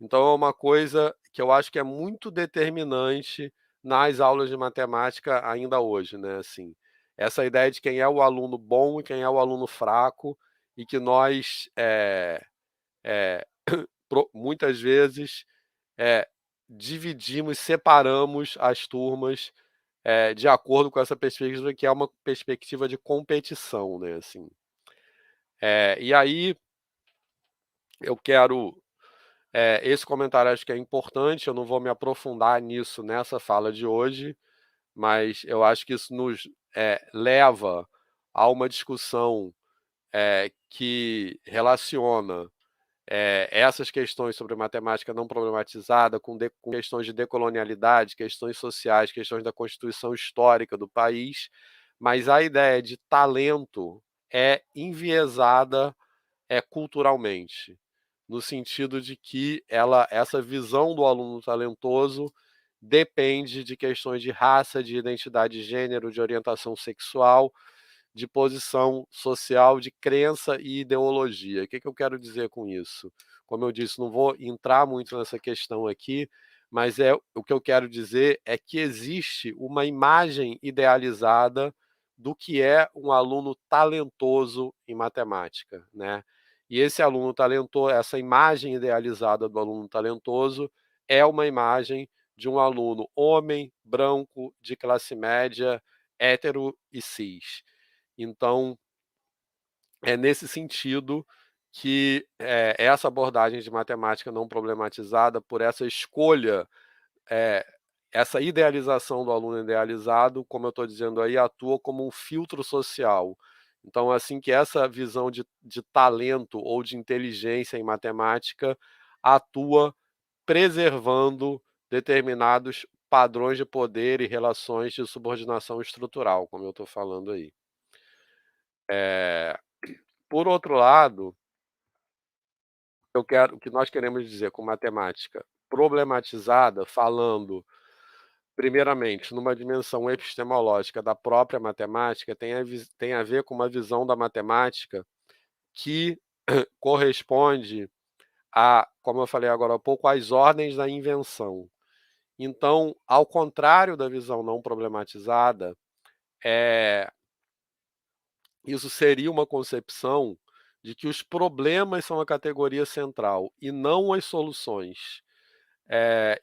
Então é uma coisa que eu acho que é muito determinante nas aulas de matemática ainda hoje, né? Assim, essa ideia de quem é o aluno bom e quem é o aluno fraco, e que nós muitas vezes dividimos, separamos as turmas de acordo com essa perspectiva, que é uma perspectiva de competição, né? Assim, e aí eu quero... esse comentário acho que é importante, eu não vou me aprofundar nisso nessa fala de hoje, mas eu acho que isso nos leva a uma discussão que relaciona essas questões sobre matemática não problematizada com questões de decolonialidade, questões sociais, questões da constituição histórica do país, mas a ideia de talento é enviesada culturalmente, no sentido de que essa visão do aluno talentoso depende de questões de raça, de identidade de gênero, de orientação sexual, de posição social, de crença e ideologia. O que eu quero dizer com isso? Como eu disse, não vou entrar muito nessa questão aqui, mas o que eu quero dizer é que existe uma imagem idealizada do que é um aluno talentoso em matemática, né? E esse aluno talentoso, essa imagem idealizada do aluno talentoso é uma imagem de um aluno homem, branco, de classe média, hétero e cis. Então, é nesse sentido que essa abordagem de matemática não problematizada, por essa escolha, essa idealização do aluno idealizado, como eu estou dizendo aí, atua como um filtro social. Então, assim que essa visão de talento ou de inteligência em matemática atua preservando determinados padrões de poder e relações de subordinação estrutural, como eu estou falando aí. Por outro lado, o que nós queremos dizer com matemática problematizada, falando primeiramente numa dimensão epistemológica da própria matemática, tem a ver com uma visão da matemática que corresponde a, como eu falei agora há pouco, às ordens da invenção. Então, ao contrário da visão não problematizada, isso seria uma concepção de que os problemas são a categoria central e não as soluções.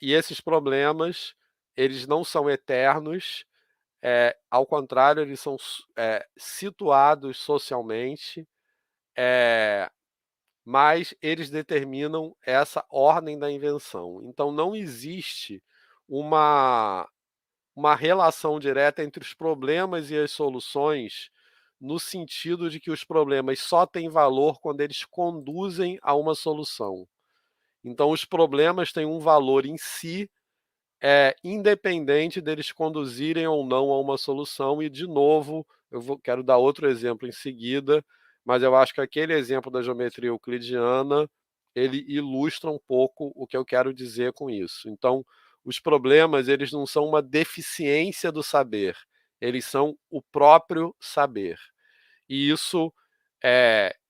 E esses problemas, eles não são eternos, ao contrário, eles são situados socialmente, mas eles determinam essa ordem da invenção. Então, não existe uma relação direta entre os problemas e as soluções, no sentido de que os problemas só têm valor quando eles conduzem a uma solução. Então, os problemas têm um valor em si, independente deles conduzirem ou não a uma solução. E, de novo, quero dar outro exemplo em seguida, mas eu acho que aquele exemplo da geometria euclidiana, ele ilustra um pouco o que eu quero dizer com isso. Então, os problemas, eles não são uma deficiência do saber, eles são o próprio saber. E isso,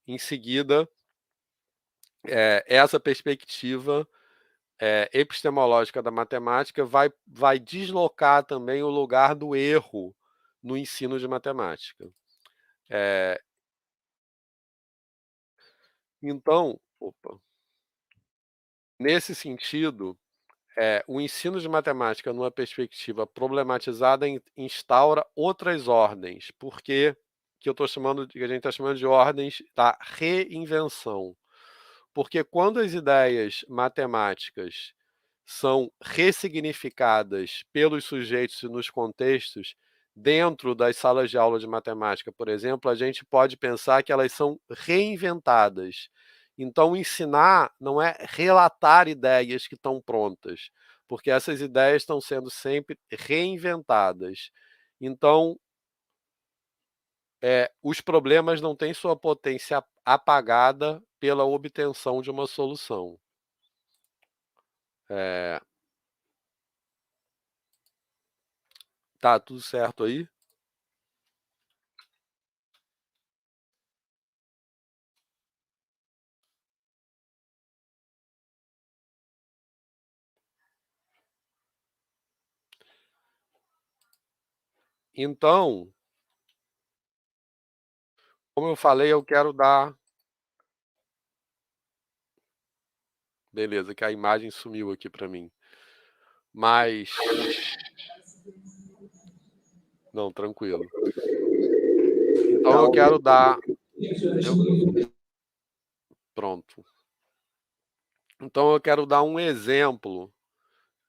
em seguida, essa perspectiva epistemológica da matemática vai deslocar também o lugar do erro no ensino de matemática. Então, nesse sentido, o ensino de matemática, numa perspectiva problematizada, instaura outras ordens, porque que que a gente está chamando de ordens da reinvenção. Porque quando as ideias matemáticas são ressignificadas pelos sujeitos e nos contextos, dentro das salas de aula de matemática, por exemplo, a gente pode pensar que elas são reinventadas. Então, ensinar não é relatar ideias que estão prontas, porque essas ideias estão sendo sempre reinventadas. Então, os problemas não têm sua potência apagada pela obtenção de uma solução. Tá tudo certo aí? Então, como eu falei, eu quero dar... Beleza, que a imagem sumiu aqui para mim. Mas... Não, tranquilo. Então Tá eu ok. quero dar... Pronto. Então eu quero dar um exemplo,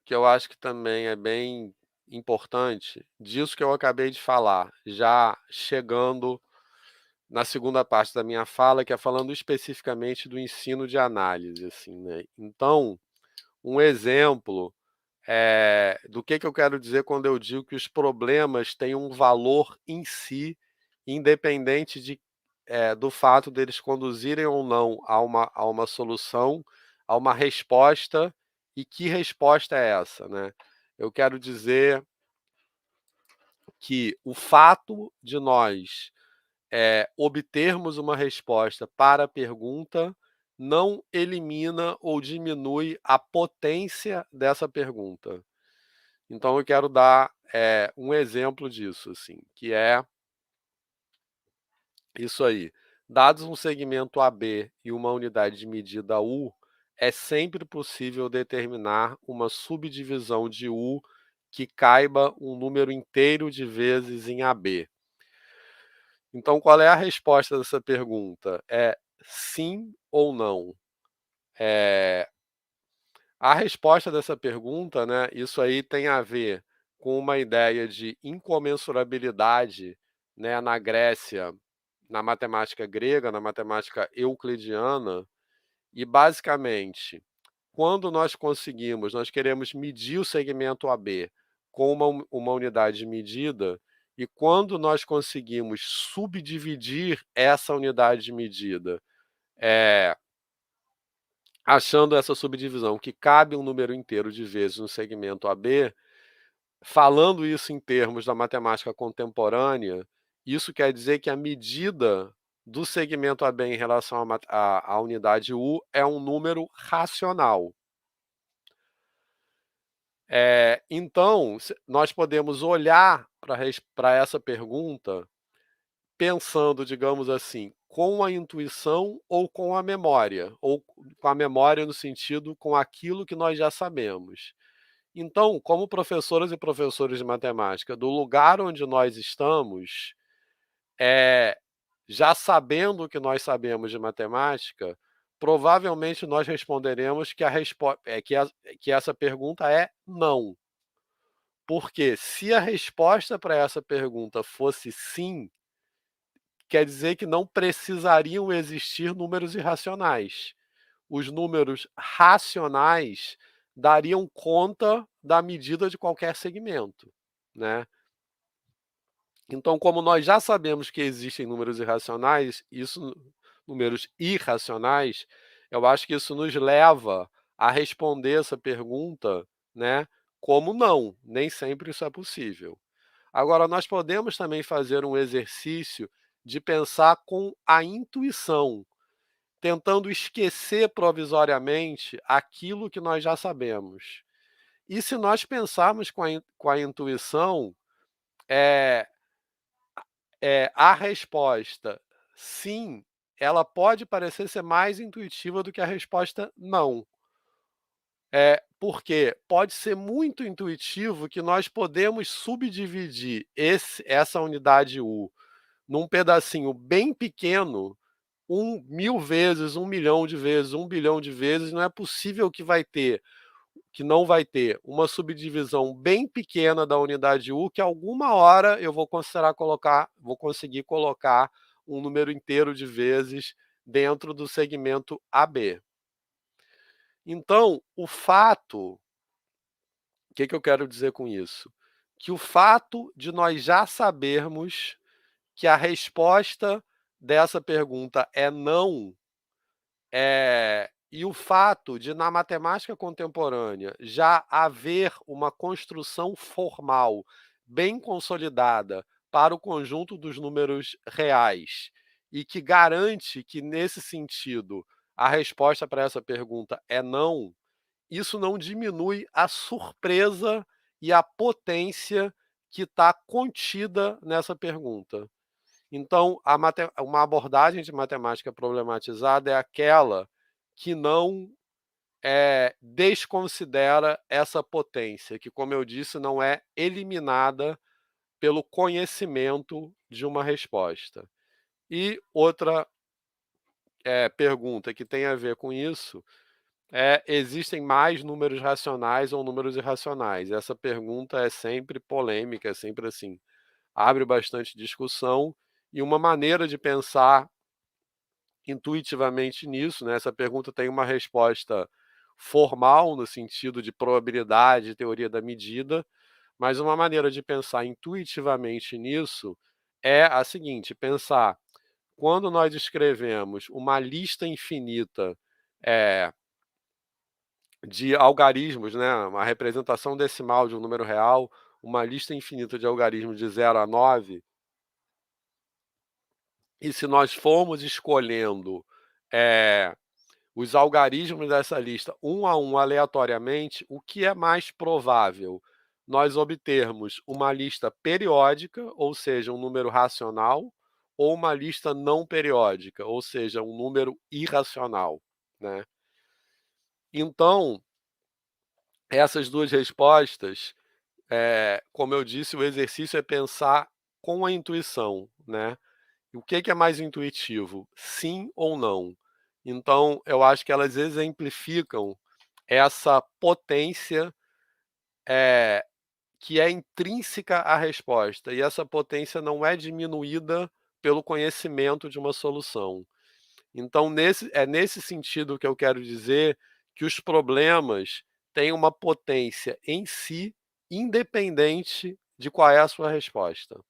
que eu acho que também é bem importante, disso que eu acabei de falar, já chegando na segunda parte da minha fala, que é falando especificamente do ensino de análise, assim, né. Então, um exemplo, do que eu quero dizer quando eu digo que os problemas têm um valor em si, independente do fato deles conduzirem ou não a uma solução, a uma resposta, e que resposta é essa, né. Eu quero dizer que o fato de nós obtermos uma resposta para a pergunta não elimina ou diminui a potência dessa pergunta. Então eu quero dar, um exemplo disso, assim, que é isso aí. Dados um segmento AB e uma unidade de medida U, é sempre possível determinar uma subdivisão de U que caiba um número inteiro de vezes em AB. Então, qual é a resposta dessa pergunta? É sim ou não? Eh, a resposta dessa pergunta, né, isso aí tem a ver com uma ideia de incomensurabilidade, né, na Grécia, na matemática grega, na matemática euclidiana, e basicamente, quando nós queremos medir o segmento AB com uma unidade de medida, e quando nós conseguimos subdividir essa unidade de medida, eh, achando essa subdivisão que cabe um número inteiro de vezes no segmento AB, falando isso em termos da matemática contemporânea, isso quer dizer que a medida do segmento AB em relação à unidade U é um número racional. Então, nós podemos olhar para essa pergunta pensando, digamos assim, com a intuição ou com a memória, ou com a memória no sentido com aquilo que nós já sabemos. Então, como professoras e professores de matemática, do lugar onde nós estamos, é já sabendo o que nós sabemos de matemática, provavelmente nós responderemos que a respo é que essa pergunta é "não". Porque se a resposta para essa pergunta fosse "sim", quer dizer que não precisariam existir números irracionais. Os números racionais dariam conta da medida de qualquer segmento, né. Então, como nós já sabemos que existem números irracionais, números irracionais, eu acho que isso nos leva a responder essa pergunta, né, como "não", nem sempre isso é possível. Agora, nós podemos também fazer um exercício de pensar com a intuição, tentando esquecer provisoriamente aquilo que nós já sabemos. E se nós pensarmos com a intuição, é a resposta "sim", ela pode parecer ser mais intuitiva do que a resposta "não". Porque pode ser muito intuitivo que nós podemos subdividir essa unidade U num pedacinho bem pequeno, 1000 vezes, 1.000.000 de vezes, 1.000.000.000 de vezes, não é possível que não vai ter uma subdivisão bem pequena da unidade U, que alguma hora eu vou conseguir colocar um número inteiro de vezes dentro do segmento AB. Então, que eu quero dizer com isso? Que o fato de nós já sabermos que a resposta dessa pergunta é "não", e o fato de, na matemática contemporânea, já haver uma construção formal bem consolidada para o conjunto dos números reais, e que garante que, nesse sentido, a resposta para essa pergunta é "não", isso não diminui a surpresa e a potência que está contida nessa pergunta. Então, uma abordagem de matemática problematizada é aquela que não, desconsidera essa potência, que, como eu disse, não é eliminada pelo conhecimento de uma resposta. E outra, pergunta que tem a ver com isso existem mais números racionais ou números irracionais? Essa pergunta é sempre polêmica, é sempre assim, abre bastante discussão, e uma maneira de pensar intuitivamente nisso, né, essa pergunta tem uma resposta formal, no sentido de probabilidade, teoria da medida, mas uma maneira de pensar intuitivamente nisso é a seguinte: pensar, quando nós escrevemos uma lista infinita, eh, de algarismos, né, uma representação decimal de um número real, uma lista infinita de algarismos de 0 a 9, e se nós formos escolhendo, eh, os algarismos dessa lista um a um aleatoriamente, o que é mais provável? Nós obtermos uma lista periódica, ou seja, um número racional, ou uma lista não periódica, ou seja, um número irracional, né? Então, essas duas respostas, como eu disse, o exercício é pensar com a intuição, né? O que é mais intuitivo, sim ou não? Então, eu acho que elas exemplificam essa potência, eh, que é intrínseca à resposta, e essa potência não é diminuída pelo conhecimento de uma solução. Então, nesse sentido que eu quero dizer que os problemas têm uma potência em si, independente de qual é a sua resposta.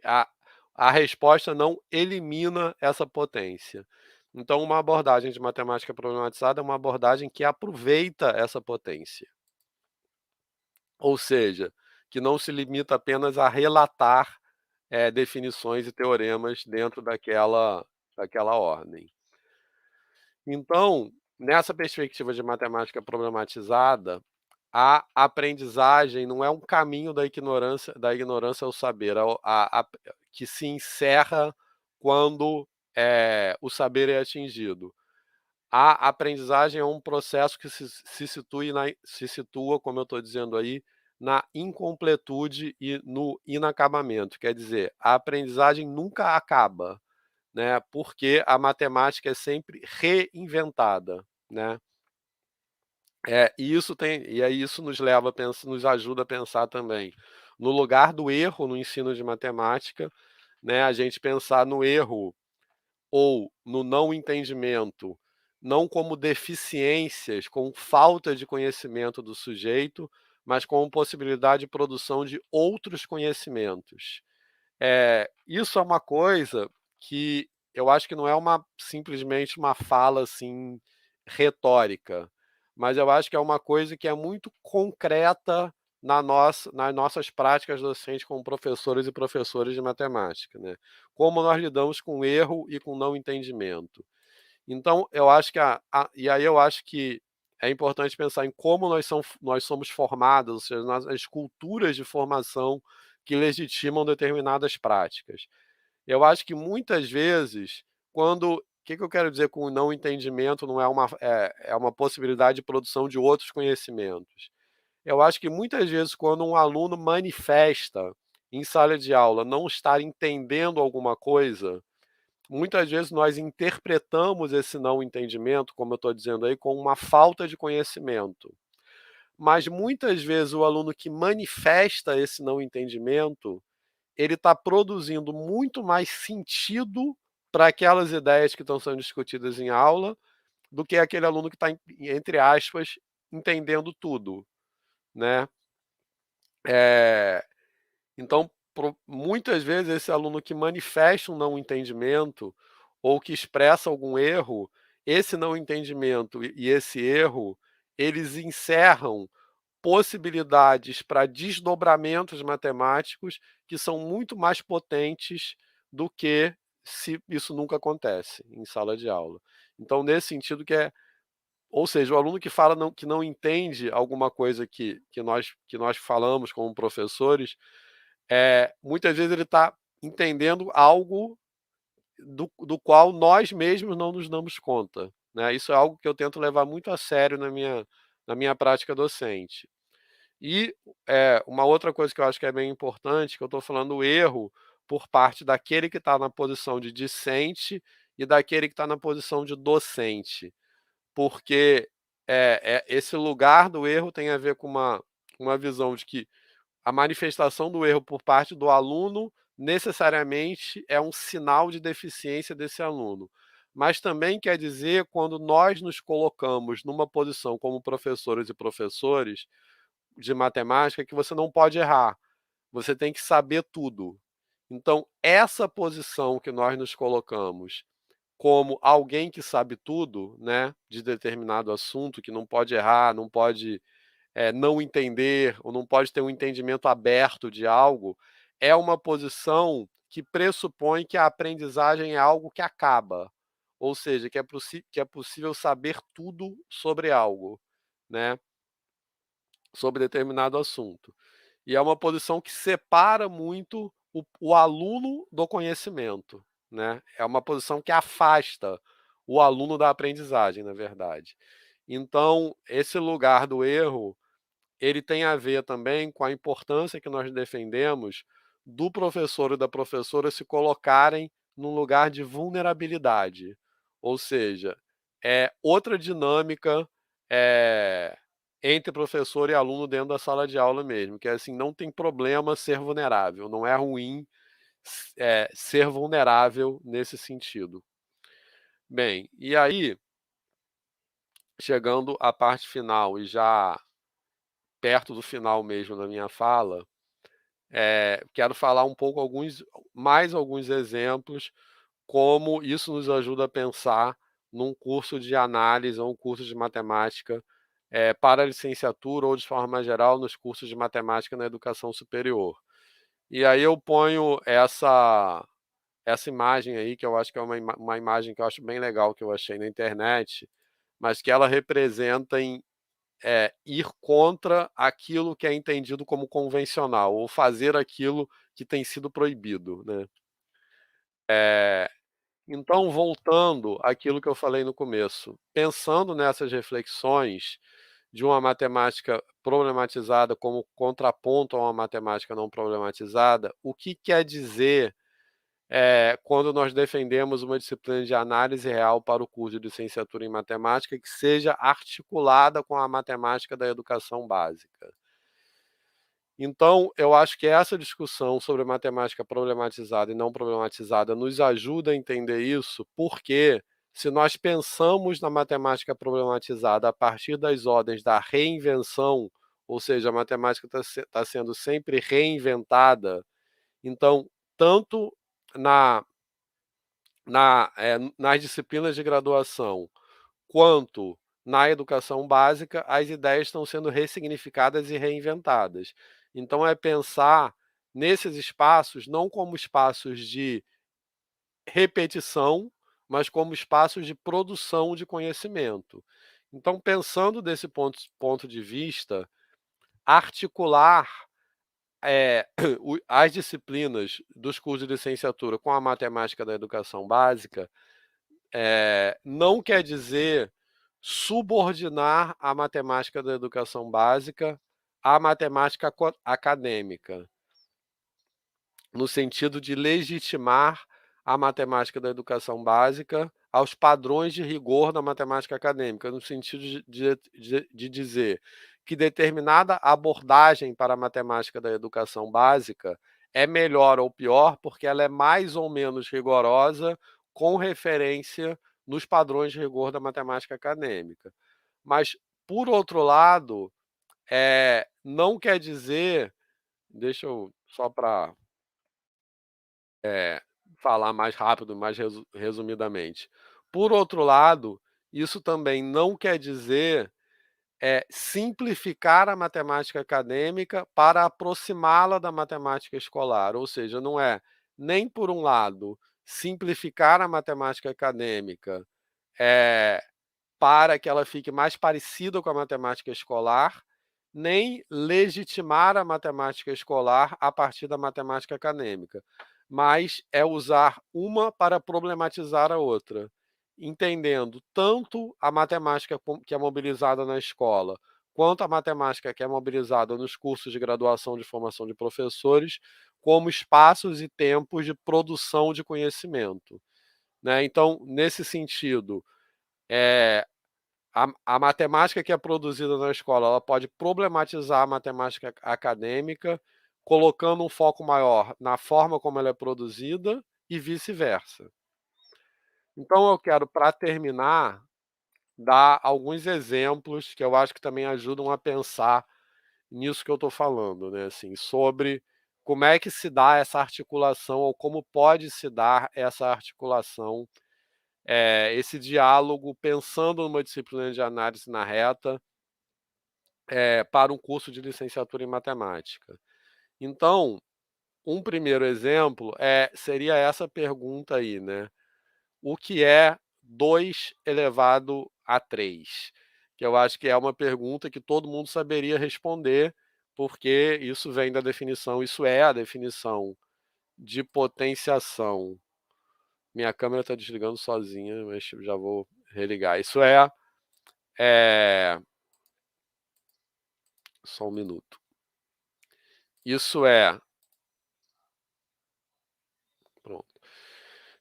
A a resposta não elimina essa potência. Então, uma abordagem de matemática problematizada é uma abordagem que aproveita essa potência. Ou seja, que não se limita apenas a relatar, definições e teoremas dentro daquela ordem. Então, nessa perspectiva de matemática problematizada, a aprendizagem não é um caminho da ignorância ao saber, que se encerra quando, o saber é atingido. A aprendizagem é um processo que se situa, como eu estou dizendo aí, na incompletude e no inacabamento. Quer dizer, a aprendizagem nunca acaba, né, porque a matemática é sempre reinventada, né. E aí isso nos ajuda a pensar também no lugar do erro no ensino de matemática, né, a gente pensar no erro ou no não entendimento, não como deficiências, com falta de conhecimento do sujeito, mas como possibilidade de produção de outros conhecimentos. Isso é uma coisa que eu acho que não é simplesmente uma fala, assim, retórica, mas eu acho que é uma coisa que é muito concreta nas nossas práticas docentes como professores e professores de matemática, né. Como nós lidamos com erro e com não entendimento. Então eu acho que e aí eu acho que é importante pensar em como nós somos formados, ou seja, as culturas de formação que legitimam determinadas práticas. Eu acho que muitas vezes, quando o que eu quero dizer com não entendimento não é uma possibilidade de produção de outros conhecimentos. Eu acho que muitas vezes quando um aluno manifesta em sala de aula não estar entendendo alguma coisa, muitas vezes nós interpretamos esse não entendimento, como eu estou dizendo aí, com uma falta de conhecimento. Mas muitas vezes o aluno que manifesta esse não entendimento, ele está produzindo muito mais sentido para aquelas ideias que estão sendo discutidas em aula, do que aquele aluno que está, entre aspas, entendendo tudo, né. Eh, então, muitas vezes esse aluno que manifesta um não entendimento, ou que expressa algum erro, esse não entendimento e esse erro, eles encerram possibilidades para desdobramentos matemáticos que são muito mais potentes do que se isso nunca acontece em sala de aula. Então, nesse sentido ou seja, o aluno que fala que não entende alguma coisa que nós falamos como professores, muitas vezes ele está entendendo algo do qual nós mesmos não nos damos conta, né. Isso é algo que eu tento levar muito a sério na minha prática docente. E, uma outra coisa que eu acho que é bem importante, que eu estou falando o erro por parte daquele que está na posição de discente e daquele que está na posição de docente, porque esse lugar do erro tem a ver com uma visão de que a manifestação do erro por parte do aluno necessariamente é um sinal de deficiência desse aluno. Mas também quer dizer quando nós nos colocamos numa posição como professores e professores de matemática que você não pode errar, você tem que saber tudo. Então, essa posição que nós nos colocamos como alguém que sabe tudo, né, de determinado assunto, que não pode errar, não pode não entender, ou não pode ter um entendimento aberto de algo, é uma posição que pressupõe que a aprendizagem é algo que acaba, ou seja, que é possível saber tudo sobre algo, né, sobre determinado assunto. E é uma posição que separa muito o aluno do conhecimento, né? É uma posição que afasta o aluno da aprendizagem, na verdade. Então, esse lugar do erro ele tem a ver também com a importância que nós defendemos do professor e da professora se colocarem num lugar de vulnerabilidade. Ou seja, é outra dinâmica é, entre professor e aluno dentro da sala de aula mesmo, que é assim, não tem problema ser vulnerável, não é ruim ser vulnerável nesse sentido. Bem, e aí, chegando à parte final e já perto do final mesmo da minha fala, quero falar um pouco mais alguns exemplos, como isso nos ajuda a pensar num curso de análise ou um curso de matemática para a licenciatura ou, de forma geral, nos cursos de matemática na educação superior. E aí eu ponho essa imagem aí, que eu acho que é uma imagem que eu acho bem legal, que eu achei na internet, mas que ela representa ir contra aquilo que é entendido como convencional, ou fazer aquilo que tem sido proibido, né? Então, voltando àquilo que eu falei no começo, pensando nessas reflexões de uma matemática problematizada como contraponto a uma matemática não problematizada, o que quer dizer quando nós defendemos uma disciplina de análise real para o curso de licenciatura em matemática que seja articulada com a matemática da educação básica? Então, eu acho que essa discussão sobre matemática problematizada e não problematizada nos ajuda a entender isso, porque se nós pensamos na matemática problematizada a partir das ordens da reinvenção, ou seja, a matemática está sendo sempre reinventada, então, tanto na, nas disciplinas de graduação quanto na educação básica, as ideias estão sendo ressignificadas e reinventadas. Então, é pensar nesses espaços não como espaços de repetição, mas como espaços de produção de conhecimento. Então, pensando desse ponto de vista, articular as disciplinas dos cursos de licenciatura com a matemática da educação básica não quer dizer subordinar a matemática da educação básica à matemática acadêmica, no sentido de legitimar a matemática da educação básica aos padrões de rigor da matemática acadêmica, no sentido de dizer que determinada abordagem para a matemática da educação básica é melhor ou pior porque ela é mais ou menos rigorosa com referência nos padrões de rigor da matemática acadêmica. Mas, por outro lado, não quer dizer, deixa eu só para falar mais rápido, mais resumidamente. Por outro lado, isso também não quer dizer simplificar a matemática acadêmica para aproximá-la da matemática escolar, ou seja, não é nem por um lado simplificar a matemática acadêmica para que ela fique mais parecida com a matemática escolar, nem legitimar a matemática escolar a partir da matemática acadêmica, mas é usar uma para problematizar a outra, entendendo tanto a matemática que é mobilizada na escola, quanto a matemática que é mobilizada nos cursos de graduação de formação de professores, como espaços e tempos de produção de conhecimento, né? Então, nesse sentido, a matemática que é produzida na escola, ela pode problematizar a matemática acadêmica, colocando um foco maior na forma como ela é produzida e vice-versa. Então eu quero, para terminar, dar alguns exemplos que eu acho que também ajudam a pensar nisso que eu estou falando, né, assim, sobre como é que se dá essa articulação ou como pode se dar essa articulação, esse diálogo pensando numa disciplina de análise na reta, para um curso de licenciatura em matemática. Então, um primeiro exemplo seria essa pergunta aí, né? O que é 2 elevado a 3? Que eu acho que é uma pergunta que todo mundo saberia responder, porque isso vem da definição, isso é a definição de potenciação. Minha câmera está desligando sozinha, mas já vou religar. Isso é só um minuto. Isso é pronto.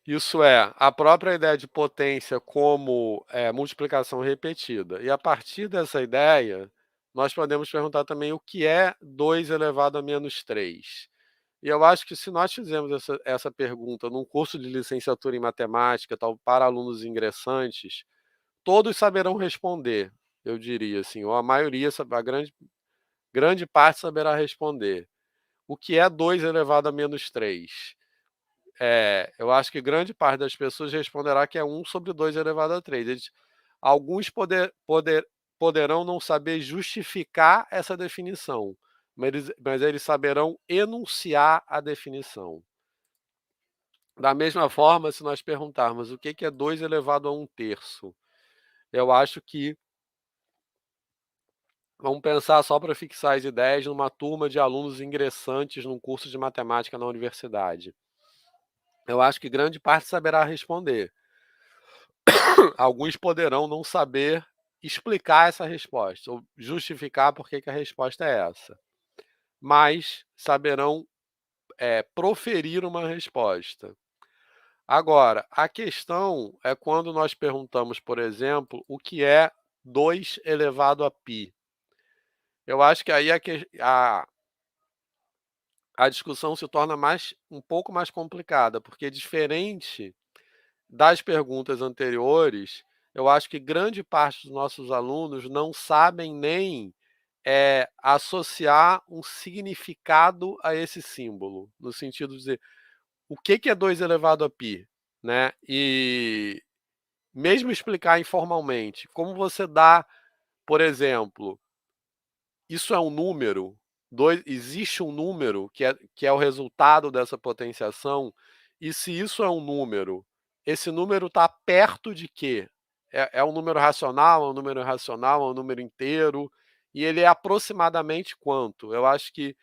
Isso é a própria ideia de potência como multiplicação repetida. E a partir dessa ideia, nós podemos perguntar também o que é 2 elevado a menos 3. E eu acho que se nós fizermos essa pergunta num curso de licenciatura em matemática, tal, para alunos ingressantes, todos saberão responder, eu diria assim, ou a maioria, a grande parte saberá responder. O que é 2 elevado a menos 3? Eu acho que grande parte das pessoas responderá que é 1 sobre 2 elevado a 3. Alguns poderão não saber justificar essa definição, mas eles saberão enunciar a definição. Da mesma forma, se nós perguntarmos o que é 2 elevado a 1/3, eu acho que vamos pensar, só para fixar as ideias, numa turma de alunos ingressantes num curso de matemática na universidade. Eu acho que grande parte saberá responder. Alguns poderão não saber explicar essa resposta, ou justificar por que a resposta é essa, mas saberão proferir uma resposta. Agora, a questão é quando nós perguntamos, por exemplo, o que é 2 elevado a π. Eu acho que aí a discussão se torna um pouco mais complicada, porque diferente das perguntas anteriores, eu acho que grande parte dos nossos alunos não sabem nem associar um significado a esse símbolo, no sentido de dizer o que é 2 elevado a π, né? E mesmo explicar informalmente, como você dá, por exemplo, isso é um número, existe um número que é o resultado dessa potenciação, e se isso é um número, esse número está perto de quê? É um número racional, é um número irracional, é um número inteiro, e ele é aproximadamente quanto? Eu acho que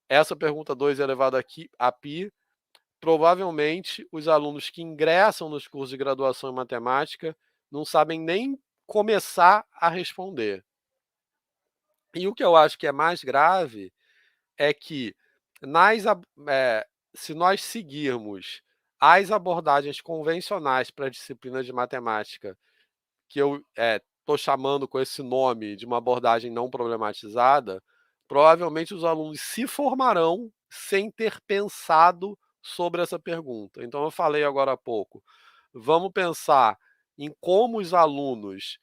essa pergunta 2 elevado a π, provavelmente os alunos que ingressam nos cursos de graduação em matemática não sabem nem começar a responder. E o que eu acho que é mais grave é que se nós seguirmos as abordagens convencionais para a disciplina de matemática, que eu estou chamando com esse nome de uma abordagem não problematizada, provavelmente os alunos se formarão sem ter pensado sobre essa pergunta. Então, eu falei agora há pouco, vamos pensar em como os alunos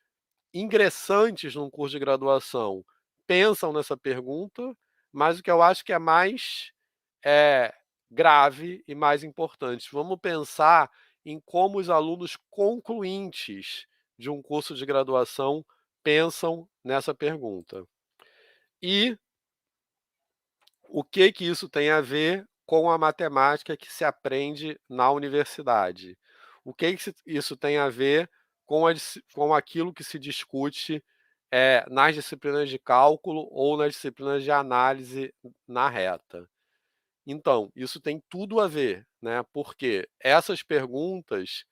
ingressantes num curso de graduação pensam nessa pergunta, mas o que eu acho que é mais grave e mais importante, vamos pensar em como os alunos concluintes de um curso de graduação pensam nessa pergunta. E o que isso tem a ver com a matemática que se aprende na universidade? O que isso tem a ver com aquilo que se discute nas disciplinas de cálculo ou nas disciplinas de análise na reta? Então, isso tem tudo a ver, né? Porque essas perguntas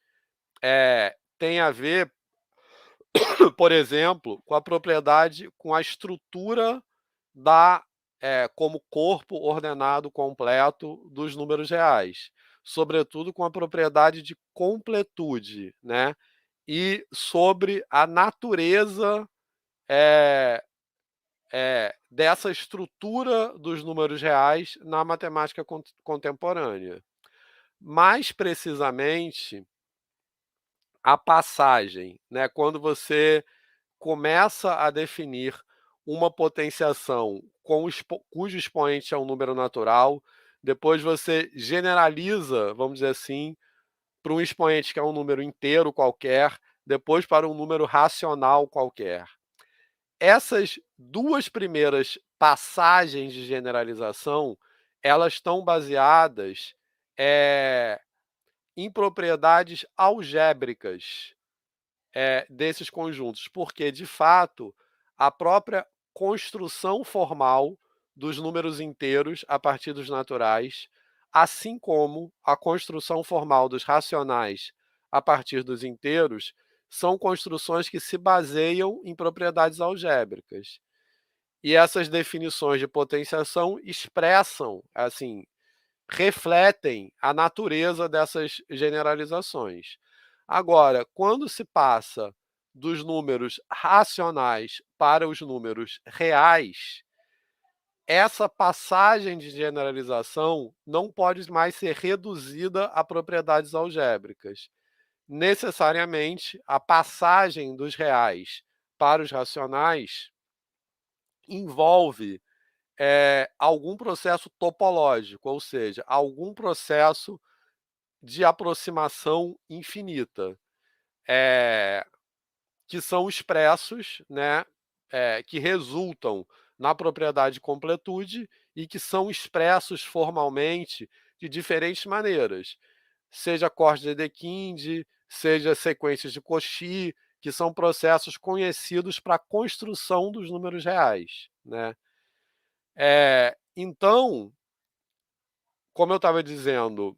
têm a ver, por exemplo, com a propriedade, com a estrutura como corpo ordenado completo dos números reais, sobretudo com a propriedade de completude, né? e sobre a natureza dessa estrutura dos números reais na matemática contemporânea. Mais precisamente, a passagem, né? Quando você começa a definir uma potenciação cujo expoente é um número natural, depois você generaliza, vamos dizer assim, para um expoente que é um número inteiro qualquer, depois para um número racional qualquer. Essas duas primeiras passagens de generalização, elas estão baseadas em propriedades algébricas desses conjuntos, porque, de fato, a própria construção formal dos números inteiros a partir dos naturais, assim como a construção formal dos racionais a partir dos inteiros, são construções que se baseiam em propriedades algébricas. E essas definições de potenciação expressam, assim, refletem a natureza dessas generalizações. Agora, quando se passa dos números racionais para os números reais, essa passagem de generalização não pode mais ser reduzida a propriedades algébricas. Necessariamente, a passagem dos reais para os racionais envolve algum processo topológico, ou seja, algum processo de aproximação infinita, que são expressos, né, que resultam na propriedade de completude e que são expressos formalmente de diferentes maneiras, seja corte de Dedekind, seja sequências de Cauchy, que são processos conhecidos para a construção dos números reais, né? Então, como eu estava dizendo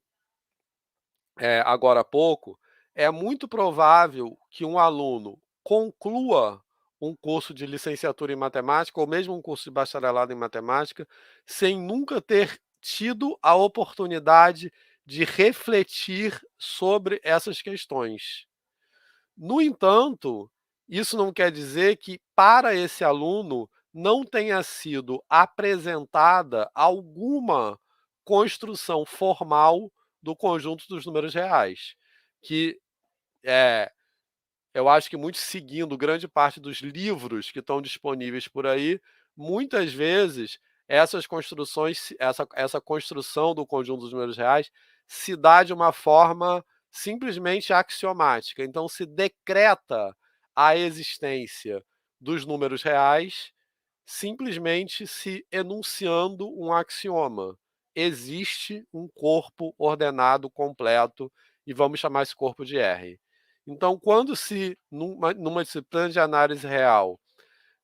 agora há pouco, é muito provável que um aluno conclua um curso de licenciatura em matemática ou mesmo um curso de bacharelado em matemática sem nunca ter tido a oportunidade de refletir sobre essas questões. No entanto, isso não quer dizer que para esse aluno não tenha sido apresentada alguma construção formal do conjunto dos números reais, que eu acho que muito seguindo grande parte dos livros que estão disponíveis por aí, muitas vezes essas construções, essa construção do conjunto dos números reais se dá de uma forma simplesmente axiomática. Então, se decreta a existência dos números reais simplesmente se enunciando um axioma. Existe um corpo ordenado completo e vamos chamar esse corpo de R. Então, quando numa disciplina de análise real,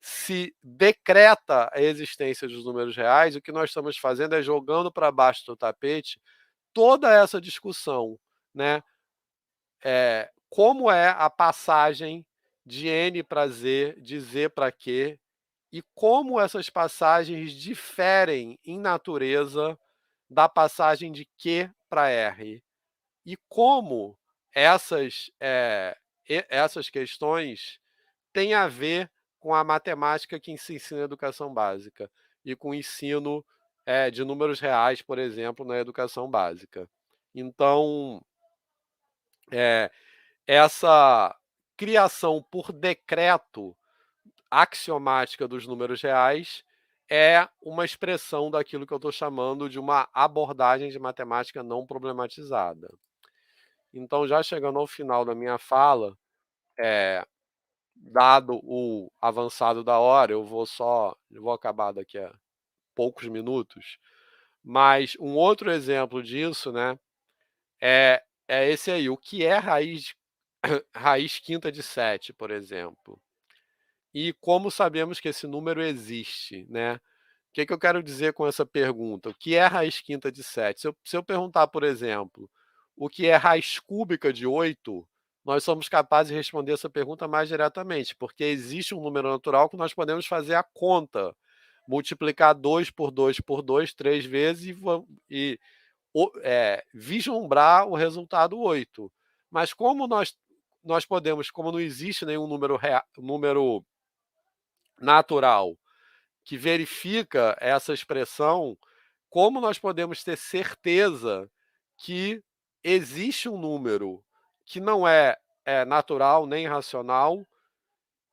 se decreta a existência dos números reais, o que nós estamos fazendo é jogando para baixo do tapete toda essa discussão, né? Como é a passagem de N para Z, de Z para Q, e como essas passagens diferem em natureza da passagem de Q para R. E como essas questões têm a ver com a matemática que se ensina na educação básica e com o ensino de números reais, por exemplo, na educação básica. Então, essa criação por decreto axiomática dos números reais é uma expressão daquilo que eu estou chamando de uma abordagem de matemática não problematizada. Então, já chegando ao final da minha fala, dado o avançado da hora, eu vou acabar daqui a poucos minutos, mas um outro exemplo disso, né, é esse aí, o que é raiz quinta de 7, por exemplo. E como sabemos que esse número existe, né? O que eu quero dizer com essa pergunta? O que é raiz quinta de 7? Se eu perguntar, por exemplo, o que é raiz cúbica de 8, nós somos capazes de responder essa pergunta mais diretamente, porque existe um número natural que nós podemos fazer a conta, multiplicar 2 por 2 por 2 3 vezes e vislumbrar o resultado 8. Mas como nós nós podemos, como não existe nenhum número natural que verifica essa expressão, como nós podemos ter certeza que existe um número que não é natural nem racional,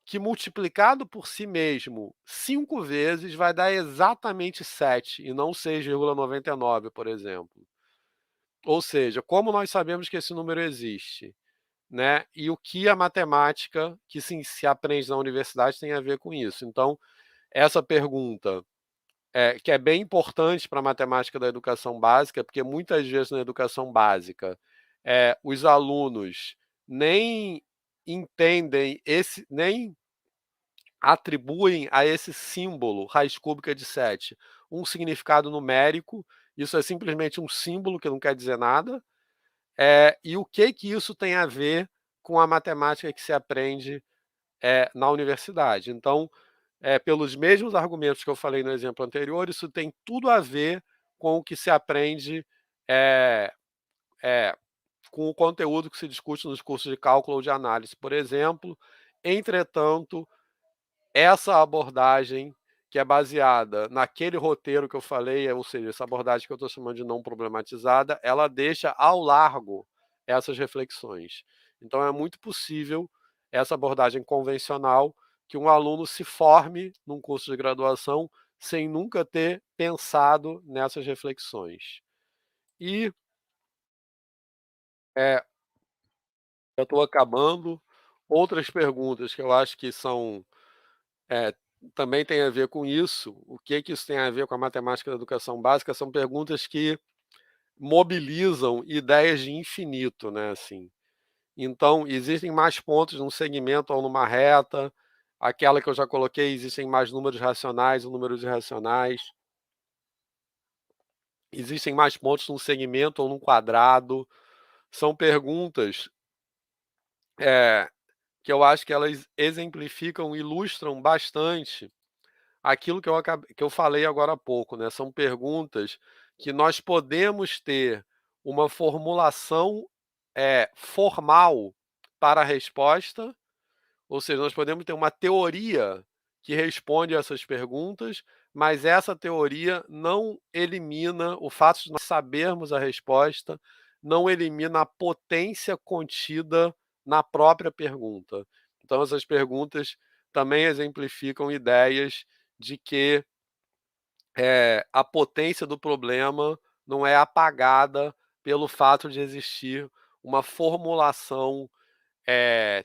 que multiplicado por si mesmo 5 vezes vai dar exatamente 7 e não 6,99, por exemplo. Ou seja, como nós sabemos que esse número existe, né? E o que a matemática que se aprende na universidade tem a ver com isso. Então, essa pergunta que é bem importante para a matemática da educação básica, porque muitas vezes na educação básica os alunos nem entendem nem atribuem a esse símbolo raiz cúbica de 7 um significado numérico. Isso é simplesmente um símbolo que não quer dizer nada. E o que isso tem a ver com a matemática que se aprende na universidade? Então, pelos mesmos argumentos que eu falei no exemplo anterior, isso tem tudo a ver com o que se aprende é, é, com o conteúdo que se discute nos cursos de cálculo ou de análise, por exemplo. Entretanto, essa abordagem que é baseada naquele roteiro que eu falei, ou seja, essa abordagem que eu estou chamando de não problematizada, ela deixa ao largo essas reflexões. Então, é muito possível essa abordagem convencional que um aluno se forme num curso de graduação sem nunca ter pensado nessas reflexões. E é, eu estou acabando. Outras perguntas que eu acho que são é, também tem a ver com isso. O que isso tem a ver com a matemática da educação básica? São perguntas que mobilizam ideias de infinito, né? Assim. Então, existem mais pontos num segmento ou numa reta. Aquela que eu já coloquei, existem mais números racionais ou números irracionais. Existem mais pontos num segmento ou num quadrado. São perguntas que eu acho que elas exemplificam, ilustram bastante aquilo que eu falei agora há pouco, né? São perguntas que nós podemos ter uma formulação formal para a resposta, ou seja, nós podemos ter uma teoria que responde a essas perguntas, mas essa teoria não elimina o fato de nós sabermos a resposta, não elimina a potência contida na própria pergunta. Então, essas perguntas também exemplificam ideias de que a potência do problema não é apagada pelo fato de existir uma formulação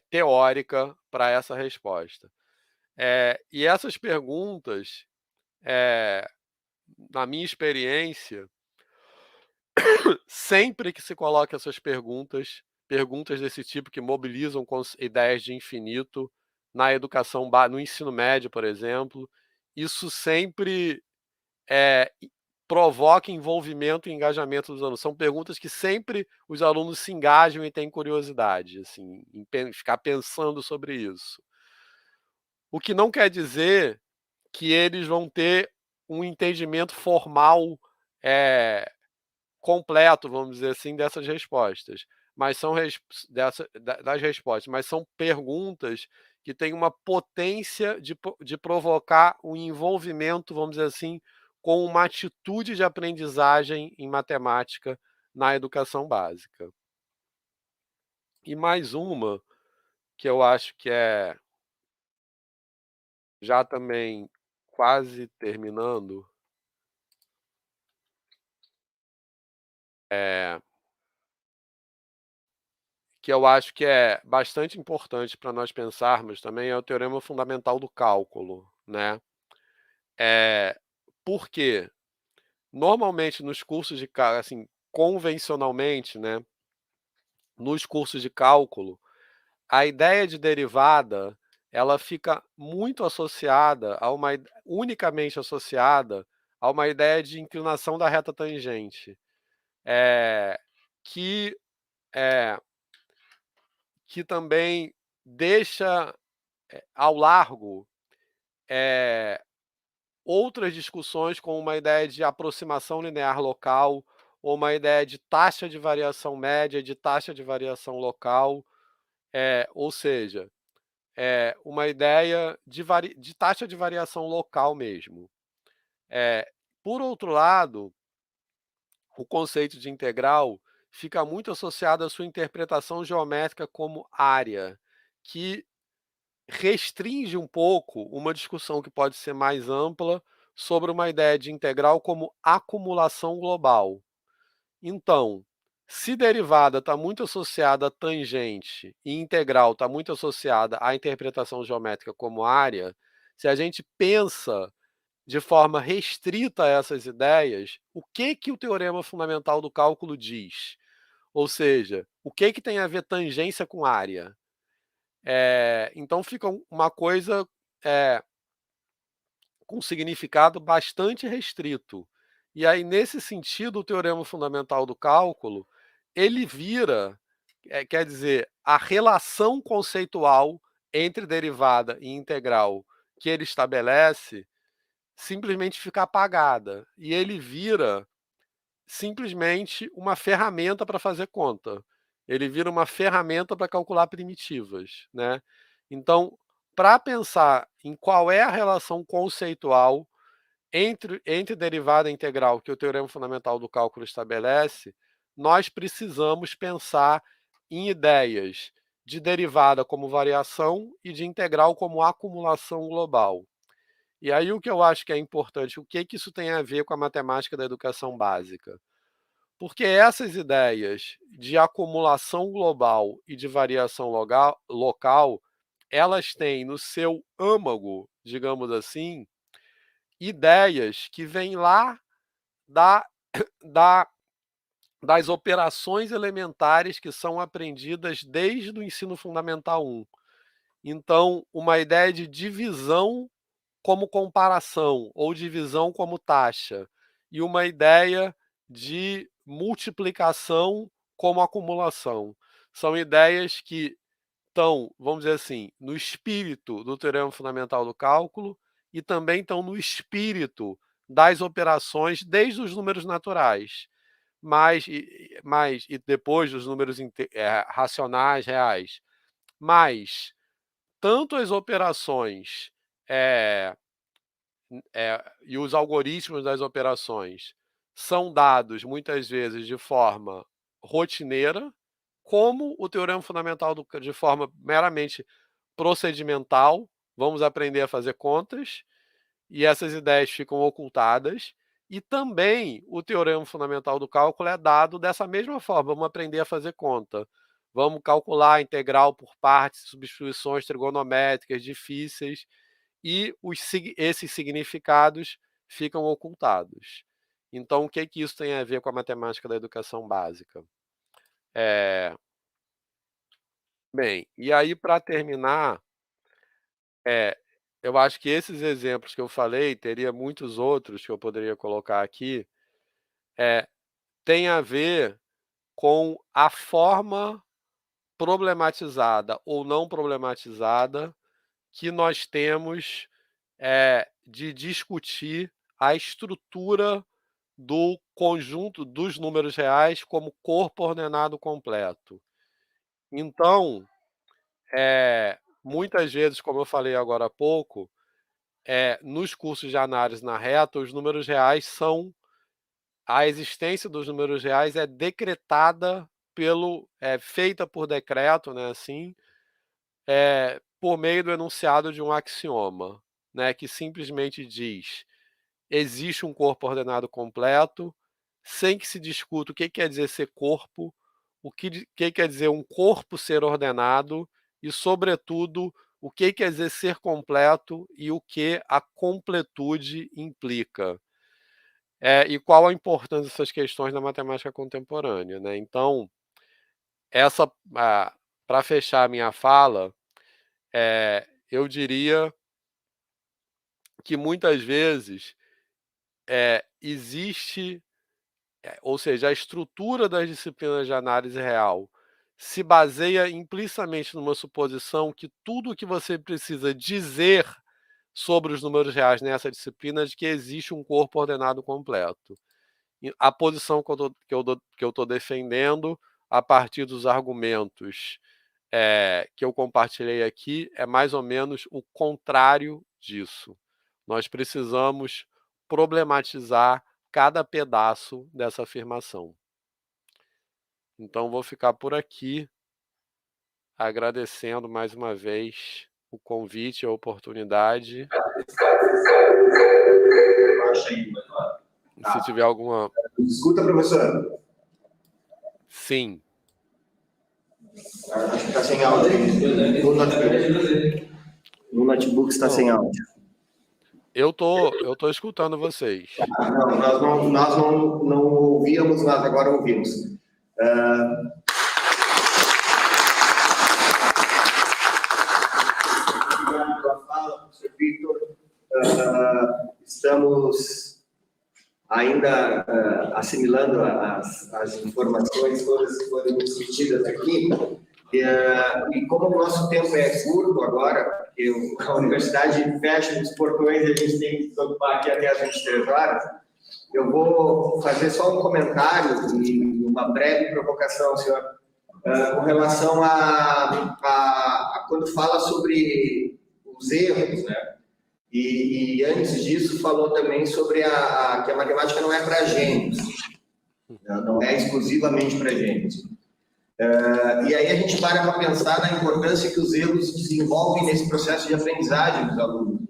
teórica para essa resposta. E essas perguntas, eh, na minha experiência, sempre que se coloca essas perguntas desse tipo que mobilizam ideias de infinito na educação, no ensino médio, por exemplo, isso sempre provoca envolvimento e engajamento dos alunos. São perguntas que sempre os alunos se engajam e têm curiosidade, assim, em ficar pensando sobre isso. O que não quer dizer que eles vão ter um entendimento formal completo, vamos dizer assim, dessas respostas, mas são das respostas, mas são perguntas que têm uma potência de provocar um envolvimento, vamos dizer assim, com uma atitude de aprendizagem em matemática na educação básica. E mais uma, que eu acho que é já também quase terminando, é, que eu acho que é bastante importante para nós pensarmos também, é o teorema fundamental do cálculo, né. Por quê? Normalmente nos cursos de cá assim, convencionalmente, né, nos cursos de cálculo, a ideia de derivada, ela fica muito associada a unicamente associada a uma ideia de inclinação da reta tangente, eh, que, eh, que também deixa, ao largo, eh, outras discussões com uma ideia de aproximação linear local, ou uma ideia de taxa de variação média, de taxa de variação local. Ou seja, uma ideia de taxa de variação local mesmo. Por outro lado, o conceito de integral fica muito associado à sua interpretação geométrica como área, que restringe um pouco uma discussão que pode ser mais ampla sobre uma ideia de integral como acumulação global. Então, se derivada está muito associada a tangente e integral está muito associada à interpretação geométrica como área, se a gente pensa de forma restrita a essas ideias, o que o teorema fundamental do cálculo diz? Ou seja, o que tem a ver tangência com área? Então fica uma coisa é, com significado bastante restrito. E aí, nesse sentido, o teorema fundamental do cálculo, ele vira, quer dizer, a relação conceitual entre derivada e integral que ele estabelece simplesmente fica apagada. E ele vira simplesmente uma ferramenta para fazer conta. Ele vira uma ferramenta para calcular primitivas, né? Então, para pensar em qual é a relação conceitual entre derivada e integral que o teorema fundamental do cálculo estabelece, nós precisamos pensar em ideias de derivada como variação e de integral como acumulação global. E aí o que eu acho que é importante, o que isso tem a ver com a matemática da educação básica? Porque essas ideias de acumulação global e de variação local, elas têm no seu âmago, digamos assim, ideias que vêm lá da, da, das operações elementares que são aprendidas desde o ensino fundamental 1. Então, uma ideia de divisão como comparação ou divisão como taxa, e uma ideia de multiplicação como acumulação. São ideias que estão, vamos dizer assim, no espírito do teorema fundamental do cálculo e também estão no espírito das operações desde os números naturais, e depois dos números racionais reais. Mas tanto as operações é, e os algoritmos das operações são dados muitas vezes de forma rotineira, como o teorema fundamental de forma meramente procedimental. Vamos aprender a fazer contas e essas ideias ficam ocultadas. E também o teorema fundamental do cálculo é dado dessa mesma forma. Vamos aprender a fazer conta. Vamos calcular a integral por partes, substituições trigonométricas difíceis e esses significados ficam ocultados. Então, o que isso tem a ver com a matemática da educação básica? É... Bem, e aí, para terminar, eu acho que esses exemplos que eu falei, teria muitos outros que eu poderia colocar aqui, tem a ver com a forma problematizada ou não problematizada que nós temos de discutir a estrutura do conjunto dos números reais como corpo ordenado completo. Então, muitas vezes, como eu falei agora há pouco, nos cursos de análise na reta, os números reais são a existência dos números reais é decretada feita por decreto, né, assim, por meio do enunciado de um axioma, né, que simplesmente diz: existe um corpo ordenado completo, sem que se discuta o que quer dizer ser corpo, o que quer dizer um corpo ser ordenado e, sobretudo, o que quer dizer ser completo e o que a completude implica. E qual a importância dessas questões na matemática contemporânea, né? Então, para fechar a minha fala, eu diria que muitas vezes existe, ou seja, a estrutura das disciplinas de análise real se baseia implicitamente numa suposição que tudo o que você precisa dizer sobre os números reais nessa disciplina é de que existe um corpo ordenado completo. A posição que eu estou defendendo, a partir dos argumentos que eu compartilhei aqui é mais ou menos o contrário disso. Nós precisamos problematizar cada pedaço dessa afirmação. Então, vou ficar por aqui, agradecendo mais uma vez o convite e a oportunidade. Se tiver alguma... Escuta, professor. Sim. Acho que está sem áudio. No notebook está sem áudio. Eu tô escutando vocês. Não, nós não ouvíamos, mas agora ouvimos. Obrigado pela fala, professor Victor. Estamos ainda assimilando as informações todas que foram discutidas aqui. E como o nosso tempo é curto agora, porque a universidade fecha os portões e a gente tem que se ocupar aqui até às 23 horas, eu vou fazer só um comentário e uma breve provocação, senhor, com relação a quando fala sobre os erros, né? E antes disso falou também sobre que a matemática não é para gênios, não é exclusivamente para gênios. E aí a gente para pensar na importância que os erros desenvolvem nesse processo de aprendizagem dos alunos.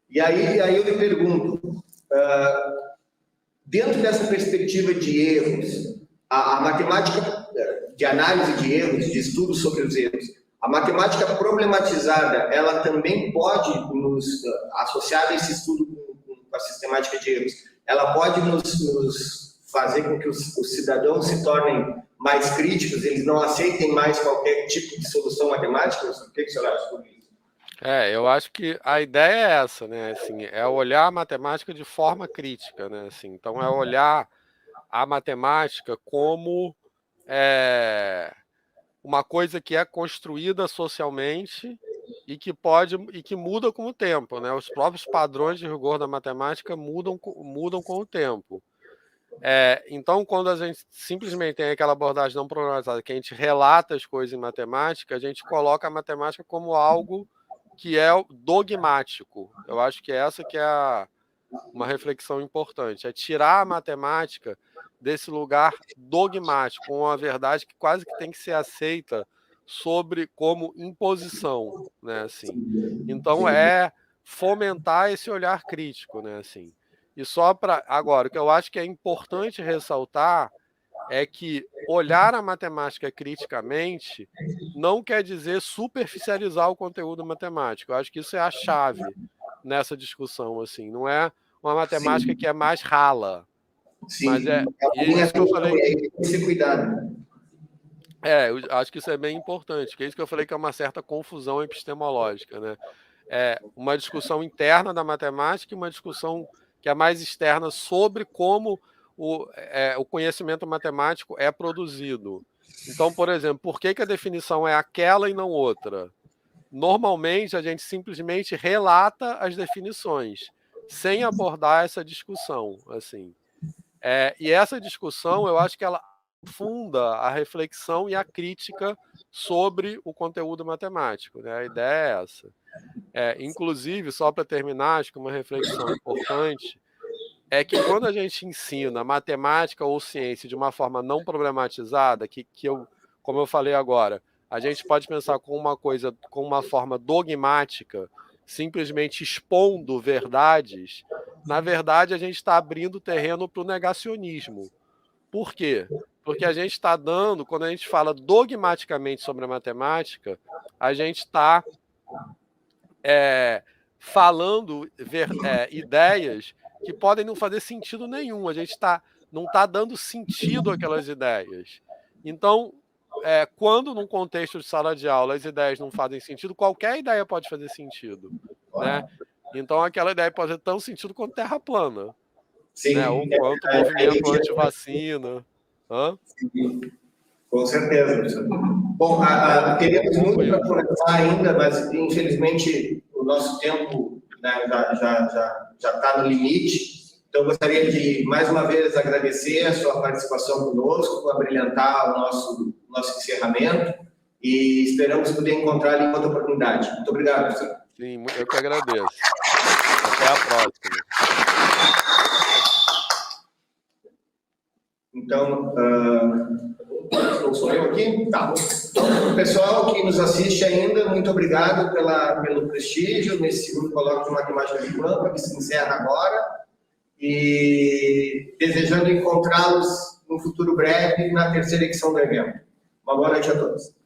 E aí eu me pergunto, dentro dessa perspectiva de erros, a matemática de análise de erros, de estudo sobre os erros, a matemática problematizada, ela também pode nos associar a esse estudo com a sistemática de erros, ela pode nos fazer com que os cidadãos se tornem mais críticos, eles não aceitem mais qualquer tipo de solução matemática? O que o senhor acha sobre isso? Eu acho que a ideia é essa, né? Assim, é olhar a matemática de forma crítica, né? Assim, então, é olhar a matemática como uma coisa que é construída socialmente e que muda com o tempo, né? Os próprios padrões de rigor da matemática mudam com o tempo. Então, quando a gente simplesmente tem aquela abordagem não problematizada, que a gente relata as coisas em matemática, a gente coloca a matemática como algo que é dogmático. Eu acho que essa que é uma reflexão importante, é tirar a matemática desse lugar dogmático, com uma verdade que quase que tem que ser aceita como imposição, né, assim. Então, fomentar esse olhar crítico, né, assim. E só para... Agora, o que eu acho que é importante ressaltar é que olhar a matemática criticamente não quer dizer superficializar o conteúdo matemático. Eu acho que isso é a chave nessa discussão, assim. Não é uma matemática que é mais rala. Sim, mas é isso que eu falei. Tem que ser cuidado. Eu acho que isso é bem importante, que é isso que eu falei que é uma certa confusão epistemológica, né? É uma discussão interna da matemática e uma discussão que é mais externa sobre como o conhecimento matemático é produzido. Então, por exemplo, por que a definição é aquela e não outra? Normalmente, a gente simplesmente relata as definições, sem abordar essa discussão, assim. E essa discussão, eu acho que ela funda a reflexão e a crítica sobre o conteúdo matemático, né? A ideia é essa. Inclusive, só para terminar, acho que uma reflexão importante é que quando a gente ensina matemática ou ciência de uma forma não problematizada, como eu falei agora, a gente pode pensar com uma forma dogmática, simplesmente expondo verdades. Na verdade, a gente está abrindo terreno para o negacionismo. Por quê? Porque a gente está dando, quando a gente fala dogmaticamente sobre a matemática, a gente está falando ideias que podem não fazer sentido nenhum. A gente não está dando sentido àquelas ideias. Então, quando num contexto de sala de aula as ideias não fazem sentido, qualquer ideia pode fazer sentido, né? Então, aquela ideia pode fazer tão sentido quanto terra plana. Sim, né? Ou quanto movimento anti-vacina. Sim, com certeza, professor. Bom, teríamos muito para conversar ainda, mas infelizmente o nosso tempo, né, já está no limite. Então, gostaria de, mais uma vez, agradecer a sua participação conosco, para brilhantar o nosso encerramento. e esperamos poder encontrá-lo em outra oportunidade. Muito obrigado, professor. Sim, eu que agradeço. Até a próxima. Então, não sou eu aqui? Tá. Então, o pessoal que nos assiste ainda, muito obrigado pelo prestígio nesse segundo colóquio de matemática de Pampa, que se encerra agora, e desejando encontrá-los no futuro breve na terceira edição do evento. Uma boa noite a todos.